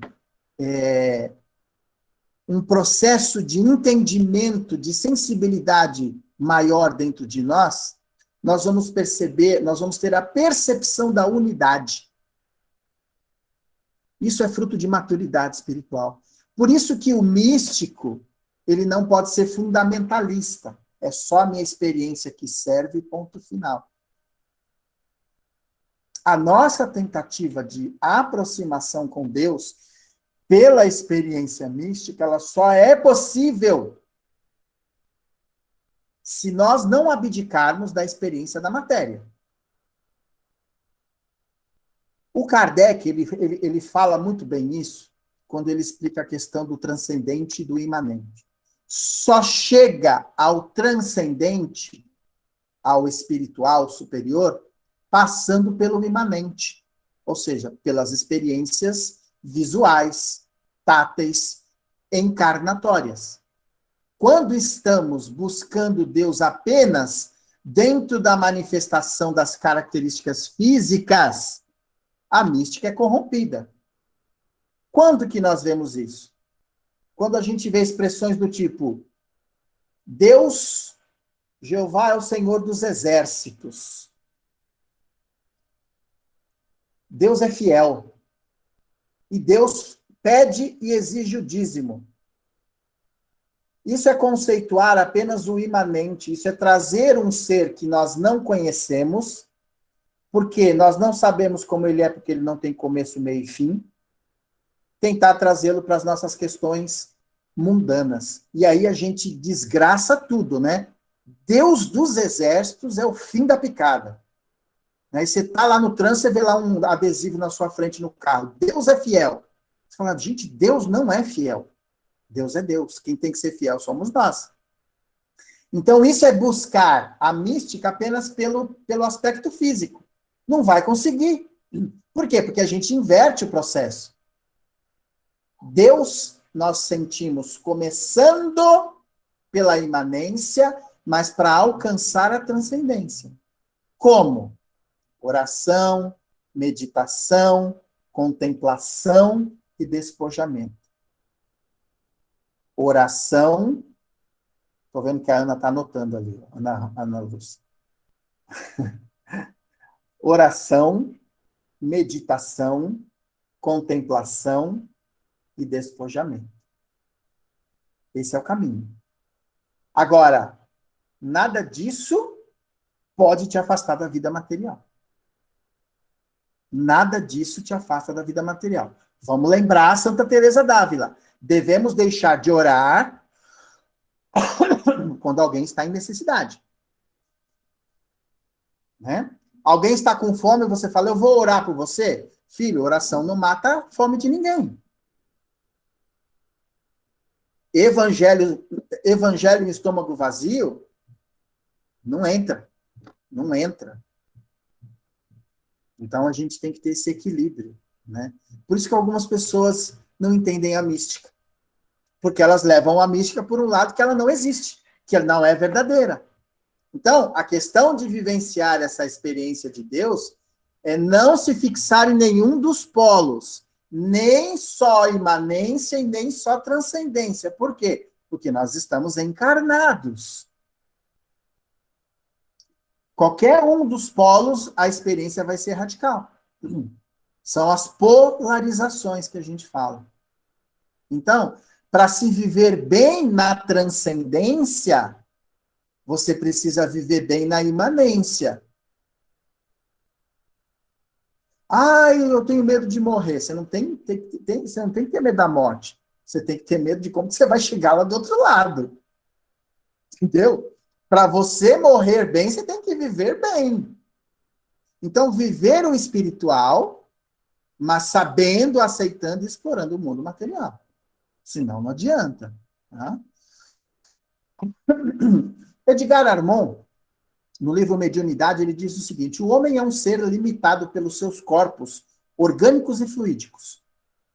um processo de entendimento, de sensibilidade maior dentro de nós, nós vamos perceber, nós vamos ter a percepção da unidade. Isso é fruto de maturidade espiritual. Por isso que o místico, ele não pode ser fundamentalista. É só a minha experiência que serve, ponto final. A nossa tentativa de aproximação com Deus, pela experiência mística, ela só é possível se nós não abdicarmos da experiência da matéria. O Kardec, ele fala muito bem isso, quando ele explica a questão do transcendente e do imanente. Só chega ao transcendente, ao espiritual superior, passando pelo imanente, ou seja, pelas experiências visuais, táteis, encarnatórias. Quando estamos buscando Deus apenas dentro da manifestação das características físicas, a mística é corrompida. Quando que nós vemos isso? Quando a gente vê expressões do tipo, Deus, Jeová é o Senhor dos exércitos. Deus é fiel. E Deus pede e exige o dízimo. Isso é conceituar apenas o imanente, isso é trazer um ser que nós não conhecemos, porque nós não sabemos como ele é, porque ele não tem começo, meio e fim, tentar trazê-lo para as nossas questões mundanas. E aí a gente desgraça tudo, né? Deus dos exércitos é o fim da picada. Aí você está lá no trânsito, você vê lá um adesivo na sua frente no carro. Deus é fiel. Você fala, gente, Deus não é fiel. Deus é Deus. Quem tem que ser fiel somos nós. Então, isso é buscar a mística apenas pelo aspecto físico. Não vai conseguir. Por quê? Porque a gente inverte o processo. Deus, nós sentimos começando pela imanência, mas para alcançar a transcendência. Como? Oração, meditação, contemplação e despojamento. Oração, estou vendo que a Ana está anotando ali, Ana Lúcia. Oração, meditação, contemplação e despojamento. Esse é o caminho. Agora, nada disso pode te afastar da vida material. Nada disso te afasta da vida material. Vamos lembrar a Santa Teresa d'Ávila. Devemos deixar de orar quando alguém está em necessidade. Né? Alguém está com fome e você fala, eu vou orar por você? Filho, oração não mata a fome de ninguém. Evangelho em estômago vazio Não entra. Não entra. Então, a gente tem que ter esse equilíbrio, né? Por isso que algumas pessoas não entendem a mística. Porque elas levam a mística por um lado que ela não existe, que ela não é verdadeira. Então, a questão de vivenciar essa experiência de Deus é não se fixar em nenhum dos polos, nem só imanência e nem só transcendência. Por quê? Porque nós estamos encarnados. Qualquer um dos polos, a experiência vai ser radical. São as polarizações que a gente fala. Então, para se viver bem na transcendência, você precisa viver bem na imanência. Eu tenho medo de morrer. Você não tem, você não tem que ter medo da morte. Você tem que ter medo de como você vai chegar lá do outro lado. Entendeu? Para você morrer bem, você tem que viver bem. Então, viver o espiritual, mas sabendo, aceitando e explorando o mundo material. Senão, não adianta. Tá? Edgar Armond, no livro Mediunidade, ele diz o seguinte: o homem é um ser limitado pelos seus corpos orgânicos e fluídicos.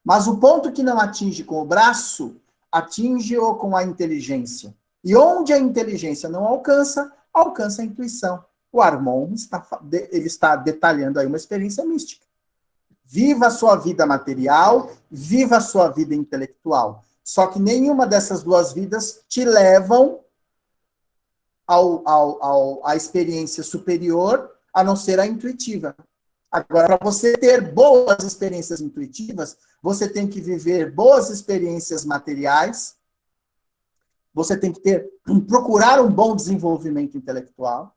Mas o ponto que não atinge com o braço, atinge-o com a inteligência. E onde a inteligência não alcança, alcança a intuição. O Armond está detalhando aí uma experiência mística. Viva a sua vida material, viva a sua vida intelectual. Só que nenhuma dessas duas vidas te levam à experiência superior, a não ser a intuitiva. Agora, para você ter boas experiências intuitivas, você tem que viver boas experiências materiais, você tem que procurar um bom desenvolvimento intelectual.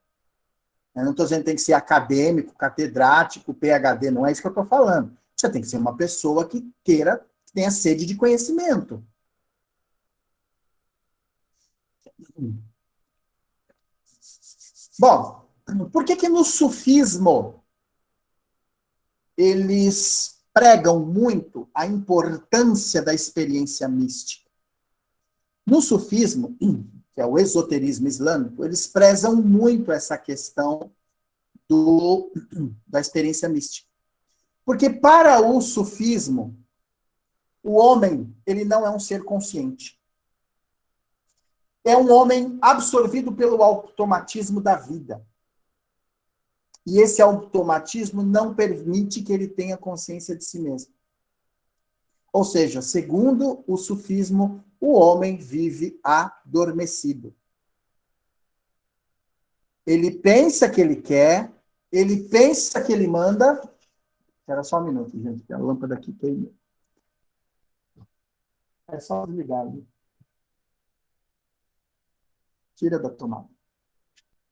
Eu não estou dizendo que tem que ser acadêmico, catedrático, PhD, não é isso que eu estou falando. Você tem que ser uma pessoa que tenha sede de conhecimento. Bom, por que no sufismo eles pregam muito a importância da experiência mística? No sufismo, que é o esoterismo islâmico, eles prezam muito essa questão da experiência mística. Porque para o sufismo, o homem, ele não é um ser consciente. É um homem absorvido pelo automatismo da vida. E esse automatismo não permite que ele tenha consciência de si mesmo. Ou seja, segundo o sufismo, o homem vive adormecido. Ele pensa que ele quer, ele pensa que ele manda. Espera só um minuto, gente, que a lâmpada aqui queimou. É só desligar, viu? Tira da tomada,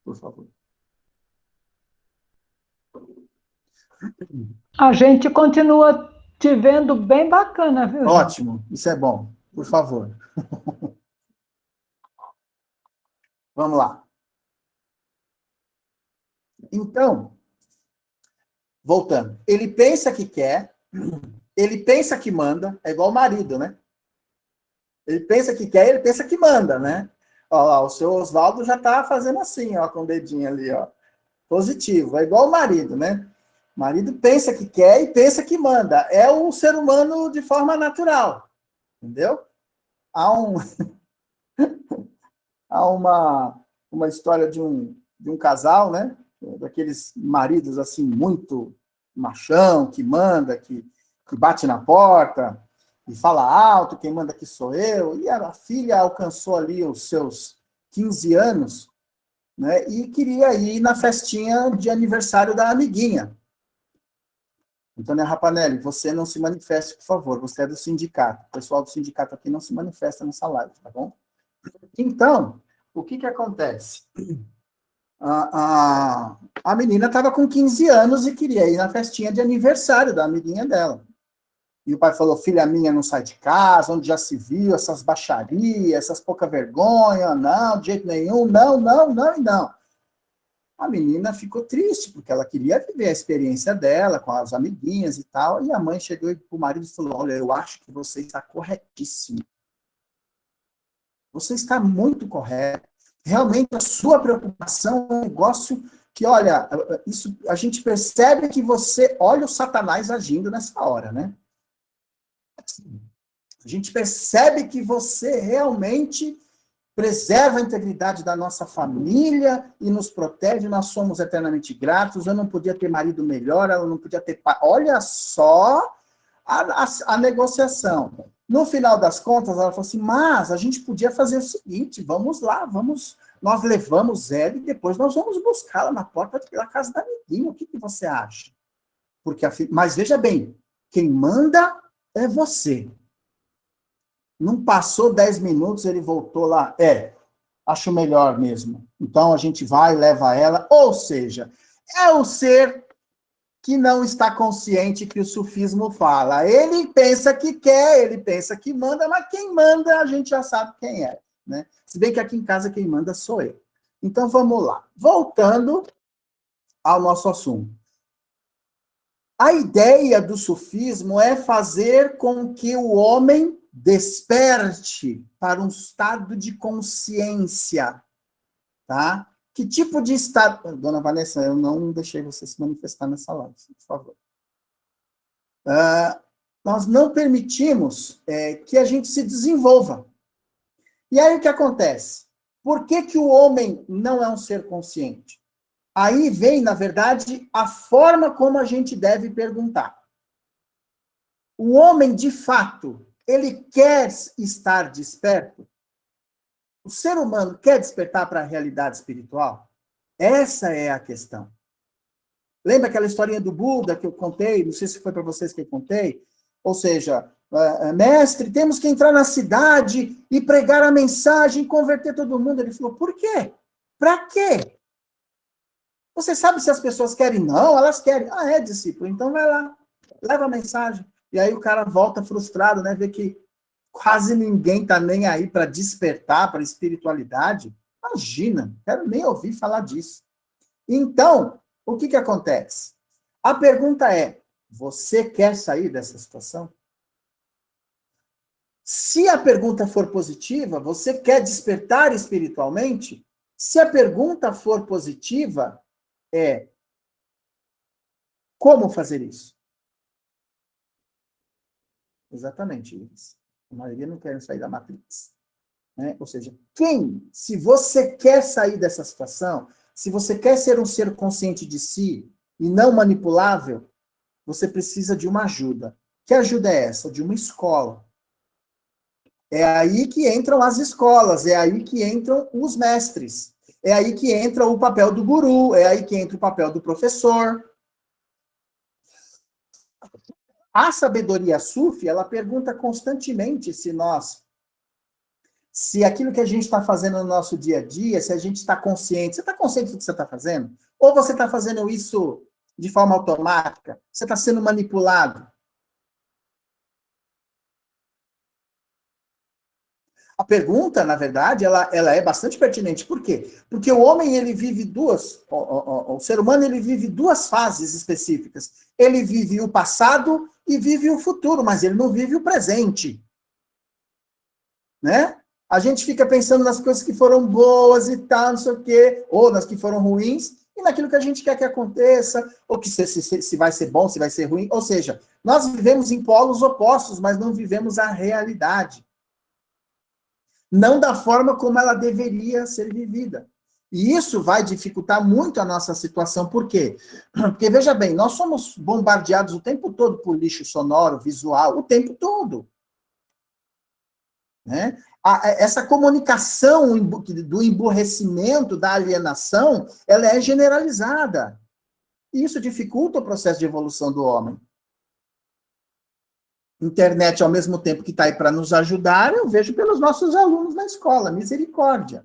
por favor. A gente continua te vendo bem bacana, viu? Ótimo, isso é bom. Por favor. Vamos lá. Então, voltando. Ele pensa que quer, ele pensa que manda, é igual o marido, né? Ele pensa que quer, ele pensa que manda, né? Ó, o seu Oswaldo já tá fazendo assim, ó, com o dedinho ali, ó. Positivo, é igual o marido, né? O marido pensa que quer e pensa que manda. É o ser humano de forma natural, entendeu? Há uma história de um casal, né? Daqueles maridos assim muito machão, que manda, que bate na porta e fala alto, quem manda aqui sou eu. E a filha alcançou ali os seus 15 anos, né? E queria ir na festinha de aniversário da amiguinha. Antônia Rapanelli, você não se manifeste, por favor. Você é do sindicato. O pessoal do sindicato aqui não se manifesta nessa live, tá bom? Então, o que acontece? A menina estava com 15 anos e queria ir na festinha de aniversário da amiguinha dela. E o pai falou, filha minha não sai de casa, onde já se viu, essas baixarias, essas pouca vergonha, não, de jeito nenhum, não, não, não e não. A menina ficou triste, porque ela queria viver a experiência dela com as amiguinhas e tal, e a mãe chegou para o marido e falou, olha, eu acho que você está corretíssimo. Você está muito correto. realmente a sua preocupação é um negócio que, olha, isso, a gente percebe que você olha o Satanás agindo nessa hora, né? A gente percebe que você realmente preserva a integridade da nossa família e nos protege, nós somos eternamente gratos, eu não podia ter marido melhor, ela não podia ter pai. Olha só a negociação. No final das contas, ela falou assim, mas a gente podia fazer o seguinte, vamos lá, nós levamos ela e depois nós vamos buscá-la na porta da casa da amiguinha, o que você acha? Mas veja bem, quem manda é você. Não passou 10 minutos, ele voltou lá. Acho melhor mesmo. Então a gente vai, leva ela. Ou seja, é o ser que não está consciente que o sufismo fala. Ele pensa que quer, ele pensa que manda, mas quem manda a gente já sabe quem é, né? Se bem que aqui em casa quem manda sou eu. Então vamos lá. Voltando ao nosso assunto. A ideia do sufismo é fazer com que o homem desperte para um estado de consciência, tá? Que tipo de estado... Dona Vanessa, eu não deixei você se manifestar nessa live, por favor. Nós não permitimos que a gente se desenvolva. E aí o que acontece? Por que o homem não é um ser consciente? Aí vem, na verdade, a forma como a gente deve perguntar. O homem, de fato, ele quer estar desperto? O ser humano quer despertar para a realidade espiritual? Essa é a questão. Lembra aquela historinha do Buda que eu contei? Não sei se foi para vocês que eu contei. Ou seja, mestre, temos que entrar na cidade e pregar a mensagem e converter todo mundo. Ele falou, por quê? Para quê? Você sabe se as pessoas querem? Não, elas querem. É discípulo, então vai lá, leva a mensagem. E aí o cara volta frustrado, né? Vê que quase ninguém tá nem aí para despertar para a espiritualidade. Imagina, quero nem ouvir falar disso. Então, o que acontece? A pergunta é, você quer sair dessa situação? Se a pergunta for positiva, você quer despertar espiritualmente? Se a pergunta for positiva, como fazer isso? Exatamente, Iris. A maioria não quer sair da Matrix. Né? Ou seja, se você quer sair dessa situação, se você quer ser um ser consciente de si e não manipulável, você precisa de uma ajuda. Que ajuda é essa? De uma escola. É aí que entram as escolas, é aí que entram os mestres, é aí que entra o papel do guru, é aí que entra o papel do professor. A sabedoria sufi, ela pergunta constantemente se aquilo que a gente está fazendo no nosso dia a dia, se a gente está consciente. Você está consciente do que você está fazendo? Ou você está fazendo isso de forma automática? Você está sendo manipulado? A pergunta, na verdade, ela é bastante pertinente. Por quê? Porque o homem, ele vive o ser humano, ele vive duas fases específicas. Ele vive o passado e vive o futuro, mas ele não vive o presente. Né? A gente fica pensando nas coisas que foram boas e tal, não sei o quê, ou nas que foram ruins, e naquilo que a gente quer que aconteça, ou que se vai ser bom, se vai ser ruim. Ou seja, nós vivemos em polos opostos, mas não vivemos a realidade. Não da forma como ela deveria ser vivida. E isso vai dificultar muito a nossa situação. Por quê? Porque, veja bem, nós somos bombardeados o tempo todo por lixo sonoro, visual, o tempo todo. Né? Essa comunicação do emburrecimento, da alienação, ela é generalizada. E isso dificulta o processo de evolução do homem. Internet, ao mesmo tempo que está aí para nos ajudar, eu vejo pelos nossos alunos na escola, misericórdia.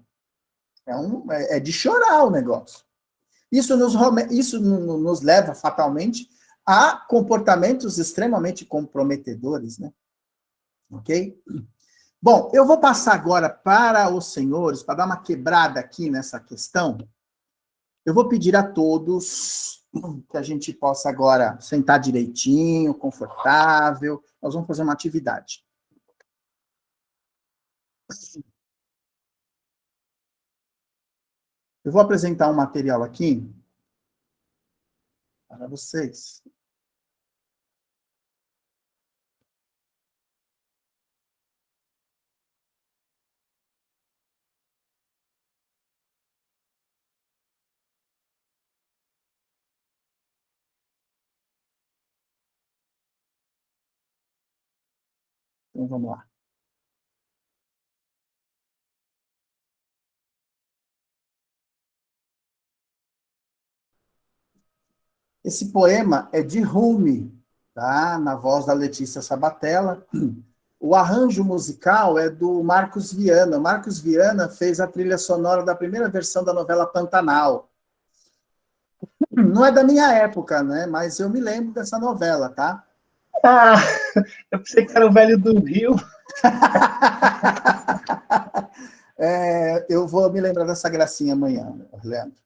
É de chorar o negócio. Isso nos leva fatalmente a comportamentos extremamente comprometedores, né? Ok? Bom, eu vou passar agora para os senhores, para dar uma quebrada aqui nessa questão. Eu vou pedir a todos que a gente possa agora sentar direitinho, confortável. Nós vamos fazer uma atividade. Eu vou apresentar um material aqui para vocês. Então, vamos lá. Esse poema é de Rumi, tá? Na voz da Letícia Sabatella. O arranjo musical é do Marcos Viana. Marcos Viana fez a trilha sonora da primeira versão da novela Pantanal. Não é da minha época, né? Mas eu me lembro dessa novela, tá? Ah, eu pensei que era o velho do Rio. Eu vou me lembrar dessa gracinha amanhã, Leandro.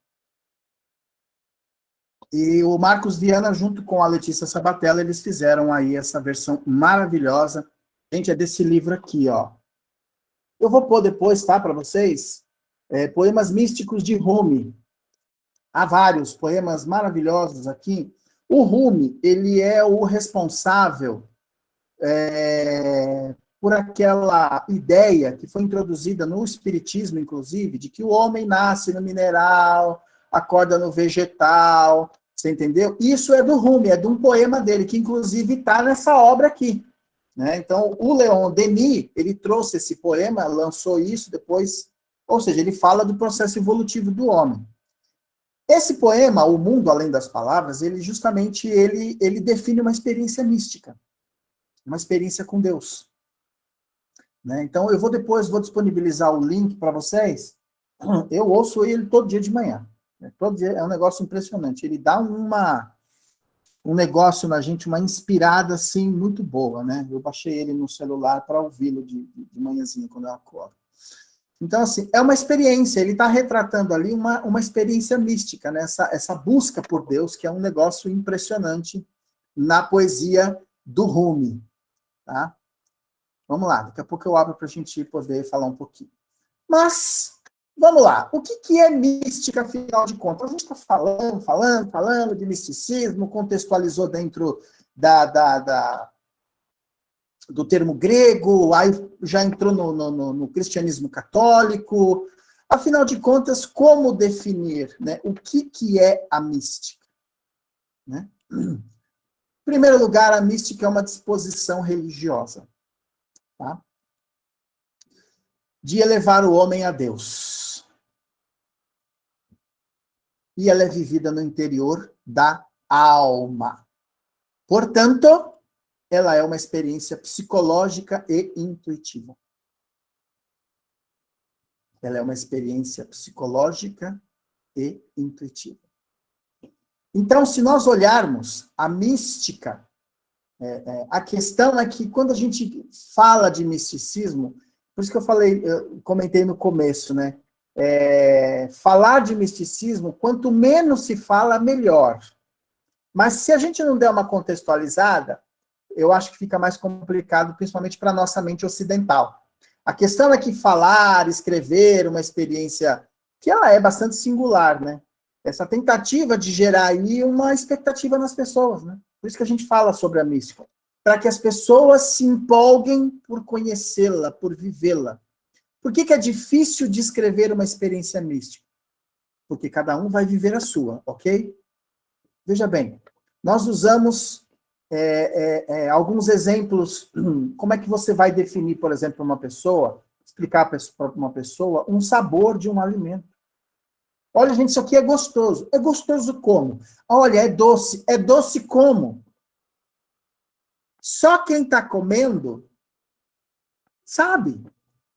E o Marcos Viana, junto com a Letícia Sabatella, eles fizeram aí essa versão maravilhosa. Gente, é desse livro aqui, ó. Eu vou pôr depois, tá, para vocês, Poemas Místicos de Rumi. Há vários poemas maravilhosos aqui. O Rumi, ele é o responsável por aquela ideia que foi introduzida no Espiritismo, inclusive, de que o homem nasce no mineral, acorda no vegetal, você entendeu? Isso é do Rumi, é de um poema dele, que inclusive está nessa obra aqui. Né? Então, o Leon Denis, ele trouxe esse poema, lançou isso depois, ou seja, ele fala do processo evolutivo do homem. Esse poema, O Mundo Além das Palavras, ele justamente ele define uma experiência mística, uma experiência com Deus. Né? Então, eu vou disponibilizar o link para vocês. Eu ouço ele todo dia de manhã. Todo dia é um negócio impressionante. Ele dá um negócio na gente, uma inspirada, assim, muito boa, né? Eu baixei ele no celular para ouvi-lo de manhãzinha, quando eu acordo. Então, assim, é uma experiência. Ele está retratando ali uma experiência mística, né? Essa busca por Deus, que é um negócio impressionante na poesia do Rumi. Tá? Vamos lá, daqui a pouco eu abro para a gente poder falar um pouquinho. Mas, vamos lá, o que é mística, afinal de contas? A gente está falando de misticismo, contextualizou dentro do termo grego, aí já entrou no cristianismo católico. Afinal de contas, como definir, né, o que é a mística? Né? Em primeiro lugar, a mística é uma disposição religiosa, tá? De elevar o homem a Deus. E ela é vivida no interior da alma. Portanto, ela é uma experiência psicológica e intuitiva. Ela é uma experiência psicológica e intuitiva. Então, se nós olharmos a mística, a questão é que quando a gente fala de misticismo, por isso que eu comentei no começo, né? Falar de misticismo, quanto menos se fala, melhor. Mas se a gente não der uma contextualizada, eu acho que fica mais complicado, principalmente para a nossa mente ocidental. A questão é que falar, escrever uma experiência, que ela é bastante singular, né? Essa tentativa de gerar aí uma expectativa nas pessoas, né? Por isso que a gente fala sobre a mística. Para que as pessoas se empolguem por conhecê-la, por vivê-la. Por que é difícil descrever uma experiência mística? Porque cada um vai viver a sua, ok? Veja bem, nós usamos alguns exemplos. Como é que você vai definir, por exemplo, uma pessoa, explicar para uma pessoa um sabor de um alimento? Olha, gente, isso aqui é gostoso. É gostoso como? Olha, é doce. É doce como? Só quem está comendo sabe.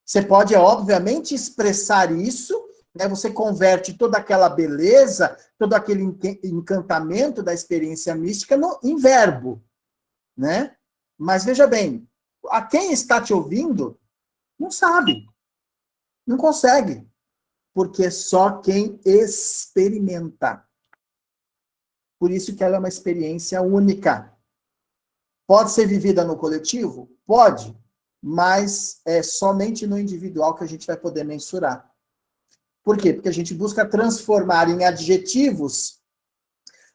Você pode, obviamente, expressar isso, né? Você converte toda aquela beleza, todo aquele encantamento da experiência mística em verbo, né? Mas veja bem, a quem está te ouvindo não sabe, não consegue, porque é só quem experimenta. Por isso que ela é uma experiência única. Pode ser vivida no coletivo? Pode, mas é somente no individual que a gente vai poder mensurar. Por quê? Porque a gente busca transformar em adjetivos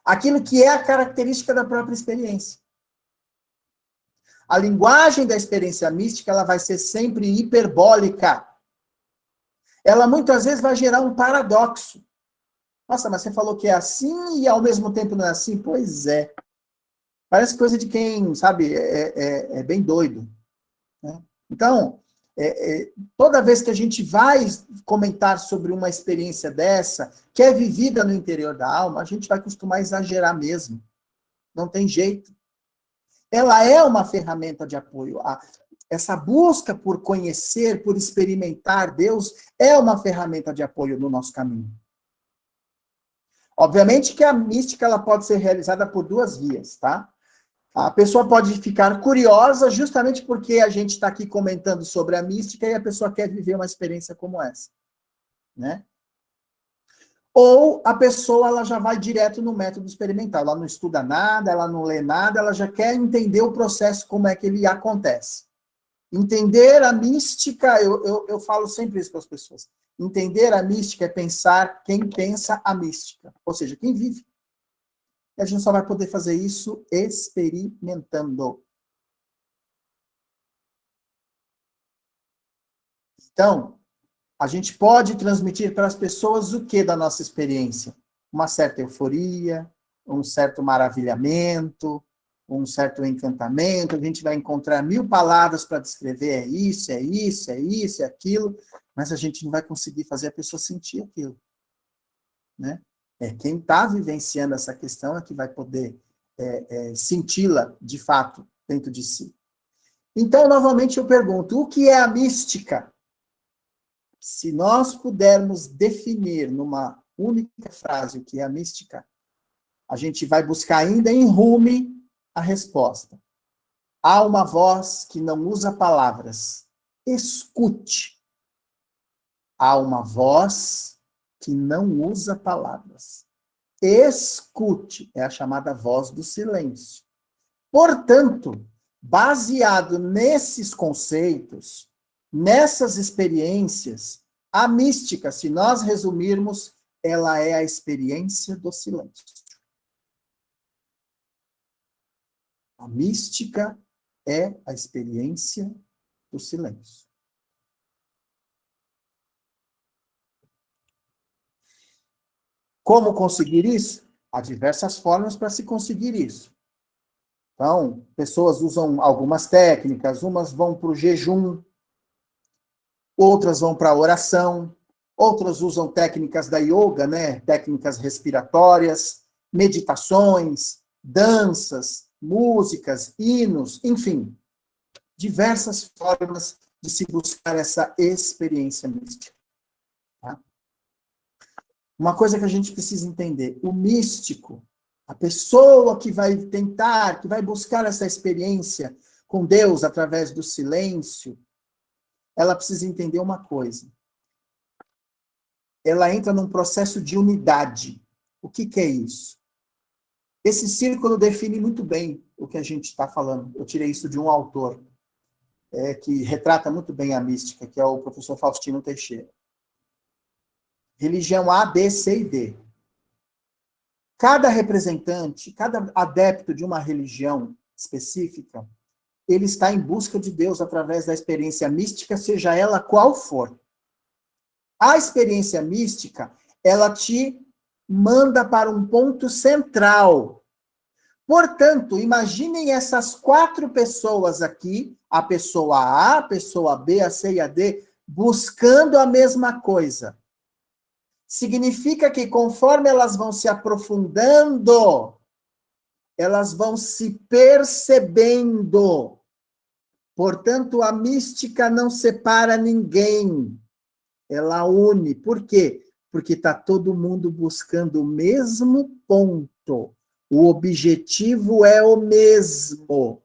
aquilo que é a característica da própria experiência. A linguagem da experiência mística, ela vai ser sempre hiperbólica. Ela muitas vezes vai gerar um paradoxo. Nossa, mas você falou que é assim e ao mesmo tempo não é assim? Pois é. Parece coisa de quem, sabe, é bem doido. Né? Então, toda vez que a gente vai comentar sobre uma experiência dessa, que é vivida no interior da alma, a gente vai costumar exagerar mesmo. Não tem jeito. Ela é uma ferramenta de apoio. Essa busca por conhecer, por experimentar Deus, é uma ferramenta de apoio no nosso caminho. Obviamente que a mística ela pode ser realizada por duas vias, tá? A pessoa pode ficar curiosa justamente porque a gente está aqui comentando sobre a mística e a pessoa quer viver uma experiência como essa, né? Ou a pessoa ela já vai direto no método experimental, ela não estuda nada, ela não lê nada, ela já quer entender o processo, como é que ele acontece. Entender a mística, eu falo sempre isso para as pessoas, entender a mística é pensar quem pensa a mística, ou seja, quem vive. E a gente só vai poder fazer isso experimentando. Então, a gente pode transmitir para as pessoas o que da nossa experiência? Uma certa euforia, um certo maravilhamento, um certo encantamento. A gente vai encontrar 1000 palavras para descrever, é isso, é isso, é isso, é aquilo, mas a gente não vai conseguir fazer a pessoa sentir aquilo. Né? Quem está vivenciando essa questão é que vai poder senti-la, de fato, dentro de si. Então, novamente, eu pergunto, o que é a mística? Se nós pudermos definir numa única frase o que é a mística, a gente vai buscar ainda em Rumi a resposta. Há uma voz que não usa palavras. Escute. Há uma voz que não usa palavras. Escute. É a chamada voz do silêncio. Portanto, baseado nesses conceitos, nessas experiências, a mística, se nós resumirmos, ela é a experiência do silêncio. A mística é a experiência do silêncio. Como conseguir isso? Há diversas formas para se conseguir isso. Então, pessoas usam algumas técnicas, umas vão para o jejum, outras vão para a oração, outras usam técnicas da yoga, né? Técnicas respiratórias, meditações, danças, músicas, hinos, enfim, diversas formas de se buscar essa experiência mística. Tá? Uma coisa que a gente precisa entender, o místico, a pessoa que vai tentar, que vai buscar essa experiência com Deus através do silêncio, ela precisa entender uma coisa. Ela entra num processo de unidade. O que é isso? Esse círculo define muito bem o que a gente está falando. Eu tirei isso de um autor que retrata muito bem a mística, que é o professor Faustino Teixeira. Religião A, B, C e D. Cada representante, cada adepto de uma religião específica, ele está em busca de Deus através da experiência mística, seja ela qual for. A experiência mística, ela te manda para um ponto central. Portanto, imaginem essas 4 pessoas aqui, a pessoa A, a pessoa B, a C e a D, buscando a mesma coisa. Significa que conforme elas vão se aprofundando, elas vão se percebendo. Portanto, a mística não separa ninguém. Ela une. Por quê? Porque está todo mundo buscando o mesmo ponto. O objetivo é o mesmo.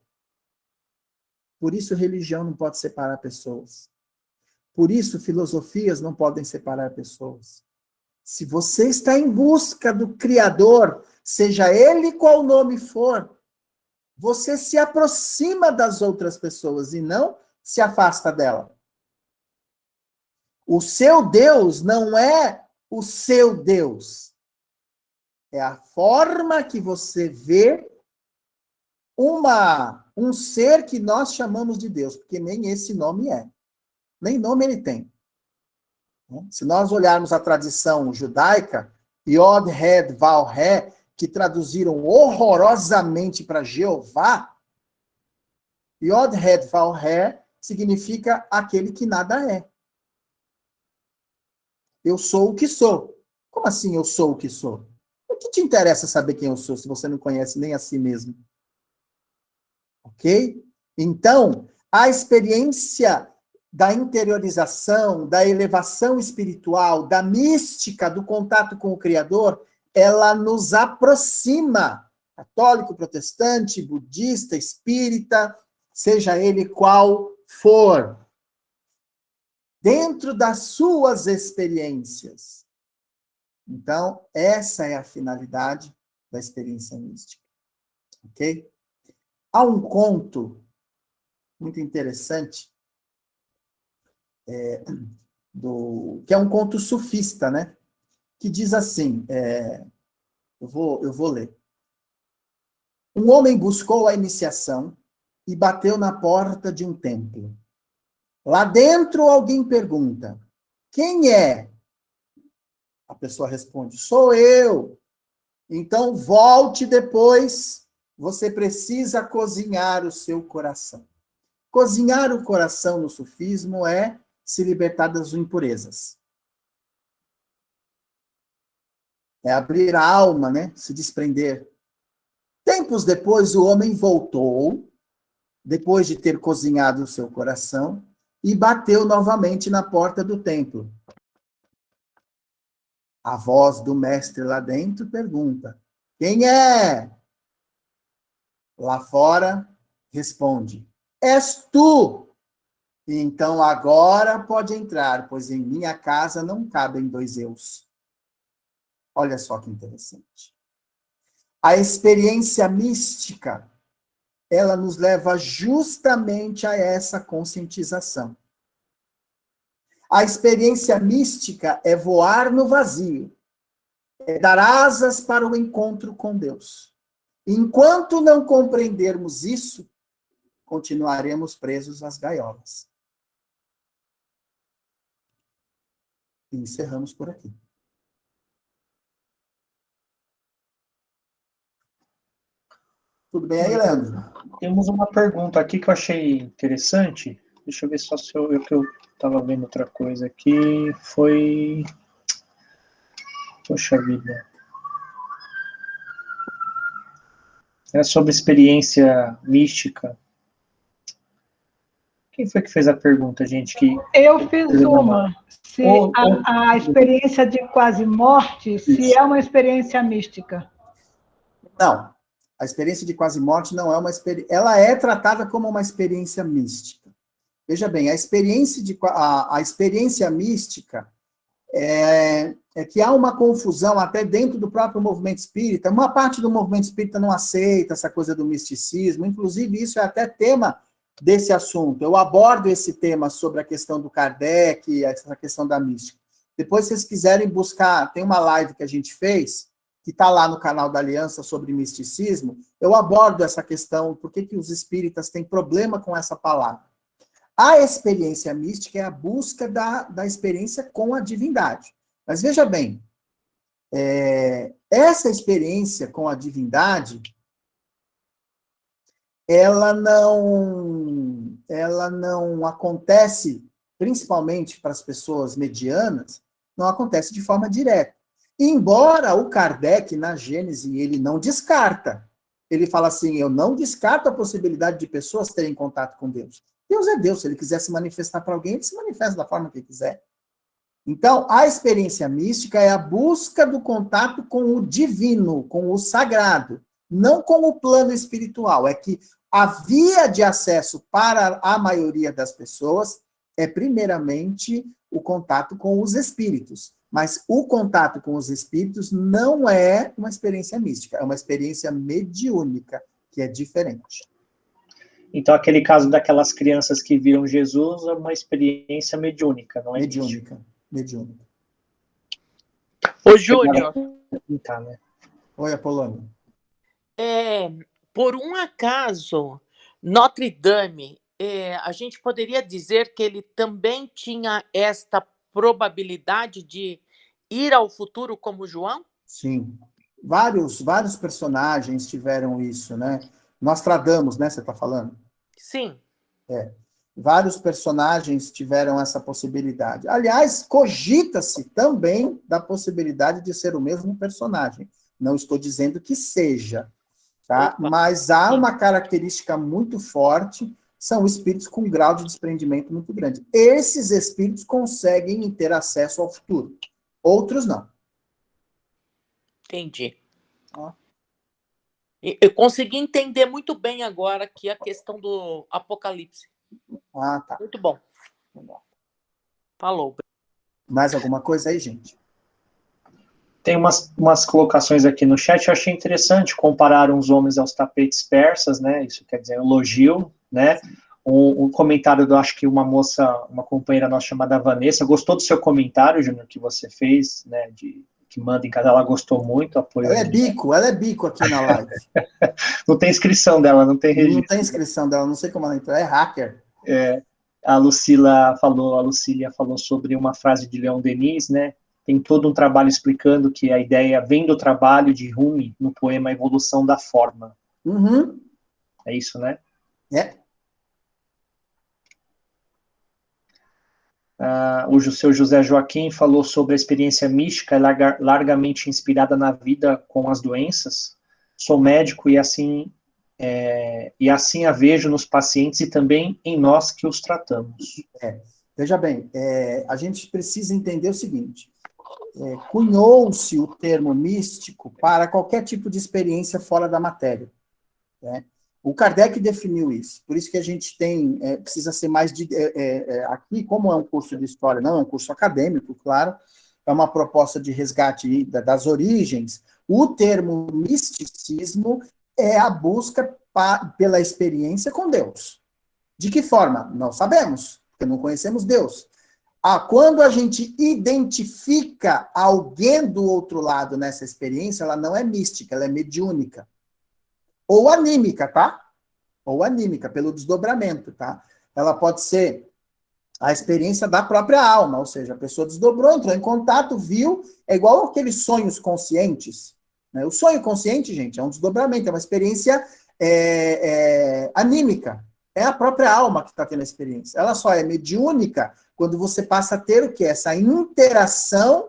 Por isso, religião não pode separar pessoas. Por isso, filosofias não podem separar pessoas. Se você está em busca do Criador, seja ele qual nome for, você se aproxima das outras pessoas e não se afasta dela. O seu Deus não é o seu Deus. É a forma que você vê um ser que nós chamamos de Deus, porque nem esse nome é. Nem nome ele tem. Se nós olharmos a tradição judaica, Yod, Hed, Vav, He, que traduziram horrorosamente para Jeová, Yod, Hed, Vav, He significa aquele que nada é. Eu sou o que sou. Como assim eu sou o que sou? O que te interessa saber quem eu sou se você não conhece nem a si mesmo? Ok? Então, a experiência da interiorização, da elevação espiritual, da mística, do contato com o Criador, ela nos aproxima, católico, protestante, budista, espírita, seja ele qual for, dentro das suas experiências. Então, essa é a finalidade da experiência mística. Ok? Há um conto muito interessante, que é um conto sufista, né? Que diz assim, eu vou ler. Um homem buscou a iniciação e bateu na porta de um templo. Lá dentro alguém pergunta, quem é? A pessoa responde, sou eu. Então volte depois, você precisa cozinhar o seu coração. Cozinhar o coração no sufismo é se libertar das impurezas. É abrir a alma, né? Se desprender. Tempos depois, o homem voltou, depois de ter cozinhado o seu coração, e bateu novamente na porta do templo. A voz do mestre lá dentro pergunta, quem é? Lá fora, responde, és tu! E então agora pode entrar, pois em minha casa não cabem 2 eus. Olha só que interessante. A experiência mística, ela nos leva justamente a essa conscientização. A experiência mística é voar no vazio, é dar asas para o encontro com Deus. Enquanto não compreendermos isso, continuaremos presos às gaiolas. E encerramos por aqui. Tudo bem aí, Leandro? Temos uma pergunta aqui que eu achei interessante. Deixa eu ver só se eu estava vendo outra coisa aqui. Foi... Poxa vida. É sobre experiência mística. Quem foi que fez a pergunta, gente? Eu fiz uma. Se a experiência de quase morte, se é uma experiência mística. Não. A experiência de quase morte não é uma experiência. Ela é tratada como uma experiência mística. Veja bem, a experiência mística é que há uma confusão até dentro do próprio movimento espírita. Uma parte do movimento espírita não aceita essa coisa do misticismo. Inclusive, isso é até tema desse assunto. Eu abordo esse tema sobre a questão do Kardec, essa questão da mística. Depois, se vocês quiserem buscar, tem uma live que a gente fez, que está lá no canal da Aliança sobre misticismo, eu abordo essa questão, por que os espíritas têm problema com essa palavra. A experiência mística é a busca da experiência com a divindade. Mas veja bem, essa experiência com a divindade, ela não acontece, principalmente para as pessoas medianas, não acontece de forma direta. Embora o Kardec, na Gênese, ele não descarta. Ele fala assim, eu não descarto a possibilidade de pessoas terem contato com Deus. Deus é Deus, se ele quiser se manifestar para alguém, ele se manifesta da forma que ele quiser. Então, a experiência mística é a busca do contato com o divino, com o sagrado, não com o plano espiritual. É que a via de acesso para a maioria das pessoas é, primeiramente, o contato com os espíritos. Mas o contato com os espíritos não é uma experiência mística, é uma experiência mediúnica, que é diferente. Então, aquele caso daquelas crianças que viram Jesus é uma experiência mediúnica, não é? Mediúnica. Ô, Júnior, Tá, né? Oi, Apolônio. por um acaso, Notre Dame, a gente poderia dizer que ele também tinha esta probabilidade de ir ao futuro como João? Sim. Vários personagens tiveram isso, né? Nostradamus, né, você está falando? Sim. Vários personagens tiveram essa possibilidade. Aliás, cogita-se também da possibilidade de ser o mesmo personagem. Não estou dizendo que seja, tá? Opa. Mas há uma característica muito forte, são espíritos com um grau de desprendimento muito grande. Esses espíritos conseguem ter acesso ao futuro. Outros não. Entendi. Ó. Eu consegui entender muito bem agora aqui a questão do Apocalipse. Ah, tá. Muito bom. Falou. Mais alguma coisa aí, gente? Tem umas colocações aqui no chat, eu achei interessante comparar uns homens aos tapetes persas, né? Isso quer dizer elogio, né? Um comentário do, acho que uma moça, uma companheira nossa chamada Vanessa, gostou do seu comentário, Júnior, que você fez, né? Que manda em casa, ela gostou muito, apoiou. Ela é bico aqui na live. Não tem inscrição dela, não tem registro. Não tem inscrição dela, não sei como ela entrou, é hacker. A Lucília falou sobre uma frase de Leon Denis, né? Tem todo um trabalho explicando que a ideia vem do trabalho de Rumi no poema Evolução da Forma. Uhum. É isso, né? O seu José Joaquim falou sobre a experiência mística largamente inspirada na vida com as doenças. Sou médico e assim a vejo nos pacientes e também em nós que os tratamos. Veja bem, a gente precisa entender o seguinte, cunhou-se o termo místico para qualquer tipo de experiência fora da matéria, né? O Kardec definiu isso, por isso que a gente precisa ser mais... aqui, como é um curso de história, não é um curso acadêmico, claro, é uma proposta de resgate das origens, o termo misticismo é a busca pela experiência com Deus. De que forma? Não sabemos, porque não conhecemos Deus. Quando a gente identifica alguém do outro lado nessa experiência, ela não é mística, ela é mediúnica. Ou anímica, tá? Ou anímica, pelo desdobramento, tá? Ela pode ser a experiência da própria alma, ou seja, a pessoa desdobrou, entrou em contato, viu, é igual aqueles sonhos conscientes, né? O sonho consciente, gente, é um desdobramento, é uma experiência anímica. É a própria alma que está tendo a experiência. Ela só é mediúnica quando você passa a ter o quê? Essa interação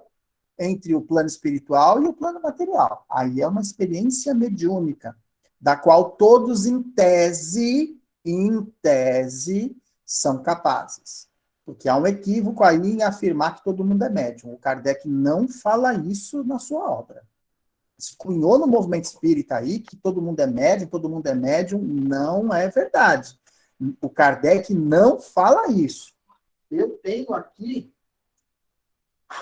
entre o plano espiritual e o plano material. Aí é uma experiência mediúnica, da qual todos, em tese, são capazes. Porque há um equívoco aí em afirmar que todo mundo é médium. O Kardec não fala isso na sua obra. Se cunhou no movimento espírita aí que todo mundo é médium, não é verdade. O Kardec não fala isso. Eu tenho aqui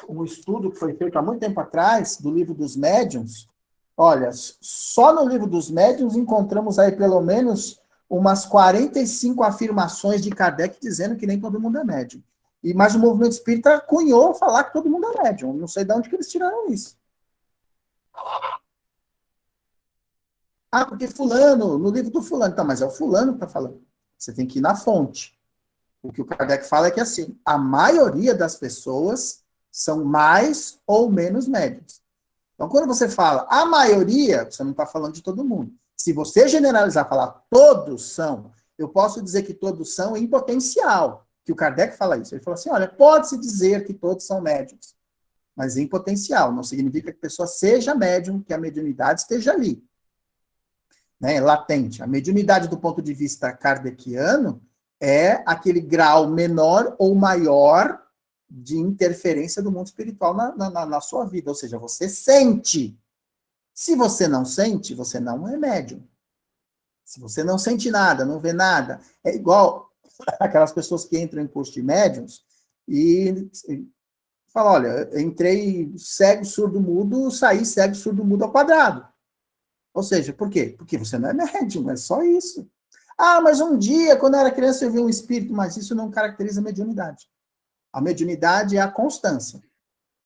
um estudo que foi feito há muito tempo atrás, do Livro dos Médiuns. Olha, só no Livro dos Médiuns encontramos aí pelo menos umas 45 afirmações de Kardec dizendo que nem todo mundo é médium. Mas o movimento espírita cunhou falar que todo mundo é médium. Não sei de onde que eles tiraram isso. Porque fulano, no livro do fulano. Então, mas é o fulano que está falando. Você tem que ir na fonte. O que o Kardec fala é que, assim, a maioria das pessoas são mais ou menos médiums. Então, quando você fala a maioria, você não está falando de todo mundo. Se você generalizar, falar todos são, eu posso dizer que todos são em potencial, que o Kardec fala isso. Ele falou assim, olha, pode-se dizer que todos são médiums, mas em potencial. Não significa que a pessoa seja médium, que a mediunidade esteja ali, né, latente. A mediunidade, do ponto de vista kardeciano, é aquele grau menor ou maior de interferência do mundo espiritual na sua vida. Ou seja, você sente. Se você não sente, você não é médium. Se você não sente nada, não vê nada, é igual aquelas pessoas que entram em curso de médiums e falam, olha, entrei cego, surdo, mudo, saí cego, surdo, mudo ao quadrado. Ou seja, por quê? Porque você não é médium, é só isso. Mas um dia, quando eu era criança, eu vi um espírito, mas isso não caracteriza a mediunidade. A mediunidade é a constância.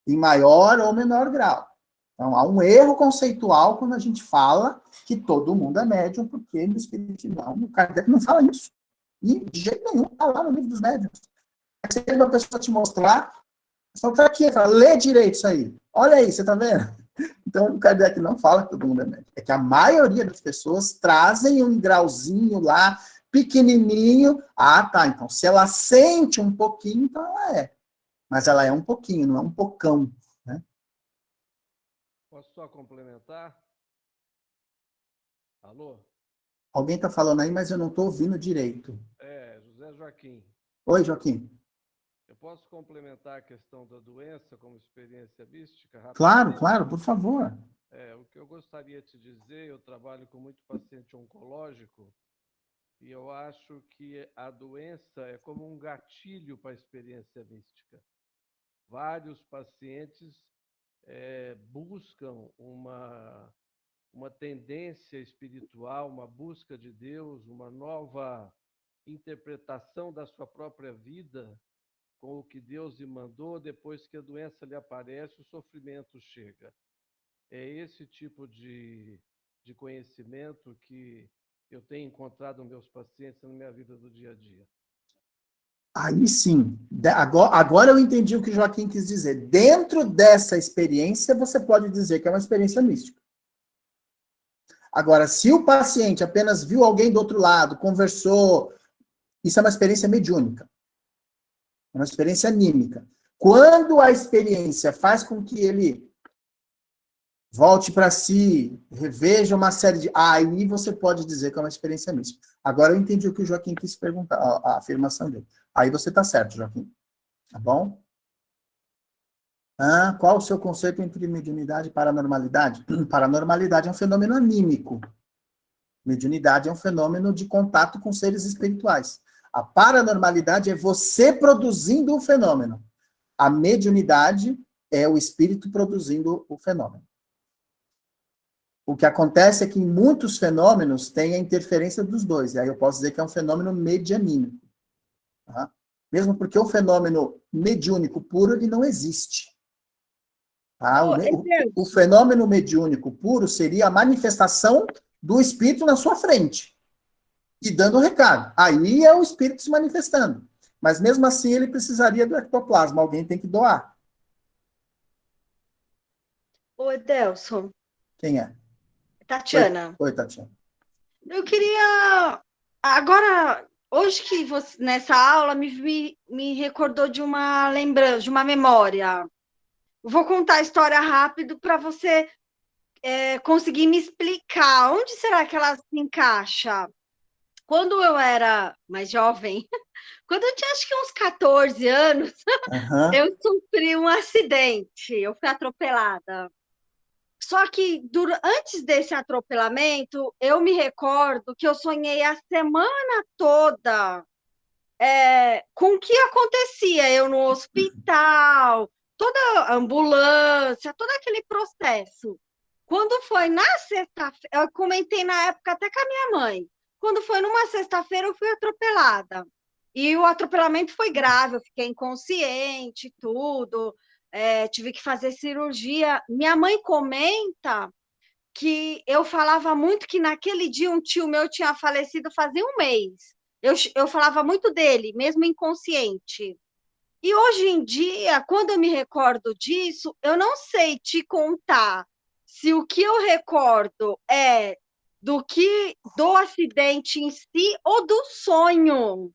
em maior ou menor grau. Então, há um erro conceitual quando a gente fala que todo mundo é médium, porque no espiritismo, o Kardec não fala isso. E de jeito nenhum, está lá no livro dos médiuns. Você tem uma pessoa te mostrar, você fala, para quê? Fala, lê direito isso aí. Olha aí, você está vendo? Então, o Kardec não fala que todo mundo é médium. É que a maioria das pessoas trazem um grauzinho lá, pequenininho. Ah, tá. Então, se ela sente um pouquinho, então ela é. Mas ela é um pouquinho, não é um pocão. Né? Posso só complementar? Alô? Alguém está falando aí, mas eu não estou ouvindo direito. José Joaquim. Oi, Joaquim. Eu posso complementar a questão da doença como experiência mística? Claro, claro, por favor. O que eu gostaria de dizer, eu trabalho com muito paciente oncológico e eu acho que a doença é como um gatilho para a experiência mística. Vários pacientes buscam uma tendência espiritual, uma busca de Deus, uma nova interpretação da sua própria vida com o que Deus lhe mandou, depois que a doença lhe aparece, o sofrimento chega. É esse tipo de conhecimento que eu tenho encontrado nos meus pacientes na minha vida do dia a dia. Aí sim. Agora eu entendi o que o Joaquim quis dizer. Dentro dessa experiência, você pode dizer que é uma experiência mística. Agora, se o paciente apenas viu alguém do outro lado, conversou, isso é uma experiência mediúnica. É uma experiência anímica. Quando a experiência faz com que ele volte para si, reveja uma série de... Aí você pode dizer que é uma experiência mística. Agora eu entendi o que o Joaquim quis perguntar, a afirmação dele. Aí você está certo, Joaquim. Tá bom? Qual o seu conceito entre mediunidade e paranormalidade? Paranormalidade é um fenômeno anímico. Mediunidade é um fenômeno de contato com seres espirituais. A paranormalidade é você produzindo o fenômeno. A mediunidade é o espírito produzindo o fenômeno. O que acontece é que em muitos fenômenos tem a interferência dos dois. E aí eu posso dizer que é um fenômeno medianímico. Tá? Mesmo porque o fenômeno mediúnico puro, ele não existe. Tá? O fenômeno mediúnico puro seria a manifestação do espírito na sua frente. E dando o recado. Aí é o espírito se manifestando. Mas mesmo assim ele precisaria do ectoplasma. Alguém tem que doar. Oi, Delson. Quem é? Tatiana. Oi, Tatiana. Eu queria... Agora, hoje que você, nessa aula, me recordou de uma lembrança, de uma memória. Vou contar a história rápido para você conseguir me explicar. Onde será que ela se encaixa? Quando eu era mais jovem, quando eu tinha acho que uns 14 anos, eu sofri um acidente. Eu fui atropelada. Só que antes desse atropelamento, eu me recordo que eu sonhei a semana toda com o que acontecia. Eu no hospital, toda a ambulância, todo aquele processo. Quando foi na sexta-feira, eu comentei na época até com a minha mãe. Quando foi numa sexta-feira, eu fui atropelada. E o atropelamento foi grave, eu fiquei inconsciente, tudo. Tive que fazer cirurgia. Minha mãe comenta que eu falava muito que naquele dia um tio meu tinha falecido fazia um mês. Eu falava muito dele, mesmo inconsciente. E hoje em dia, quando eu me recordo disso, eu não sei te contar se o que eu recordo é do acidente em si ou do sonho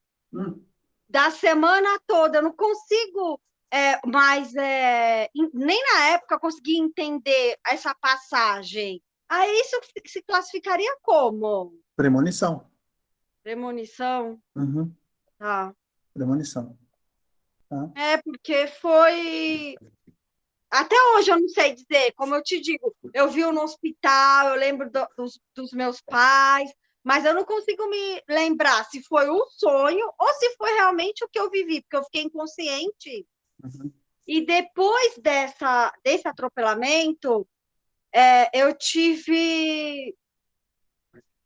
da semana toda. Eu não consigo mas nem na época consegui entender essa passagem. Aí isso se classificaria como? Premonição. Premonição? Uhum. Tá. Premonição. Tá. Porque foi... Até hoje eu não sei dizer, como eu te digo, eu vi no hospital, eu lembro dos meus pais, mas eu não consigo me lembrar se foi um sonho ou se foi realmente o que eu vivi, porque eu fiquei inconsciente. Uhum. E depois desse atropelamento, eu tive...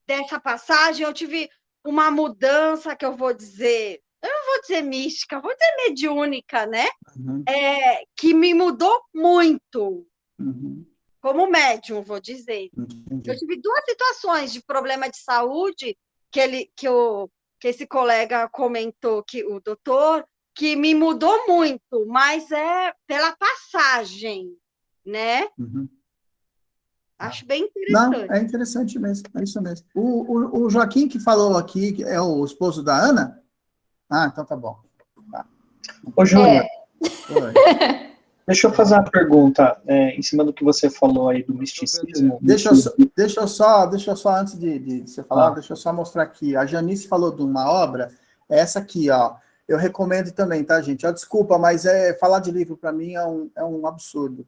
Dessa passagem, eu tive uma mudança, que eu vou dizer, vou dizer mística, vou dizer mediúnica, né? Uhum, Que me mudou muito, uhum, como médium, vou dizer. Eu entendi. tive 2 situações de problema de saúde que esse colega comentou, que o doutor, que me mudou muito, mas é pela passagem, né? Uhum. Acho bem Não, interessante. é interessante mesmo, é isso mesmo. O Joaquim que falou aqui, que é o esposo da Ana? Ah, então tá bom. Tá. Ô, Júnior, Oi. deixa eu fazer uma pergunta em cima do que você falou aí do Deixa eu perder. misticismo. Deixa eu só antes de você falar, deixa eu só mostrar aqui. A Janice falou de uma obra, essa aqui, ó. Eu recomendo também, tá, gente? Ó, desculpa, mas falar de livro para mim é um absurdo.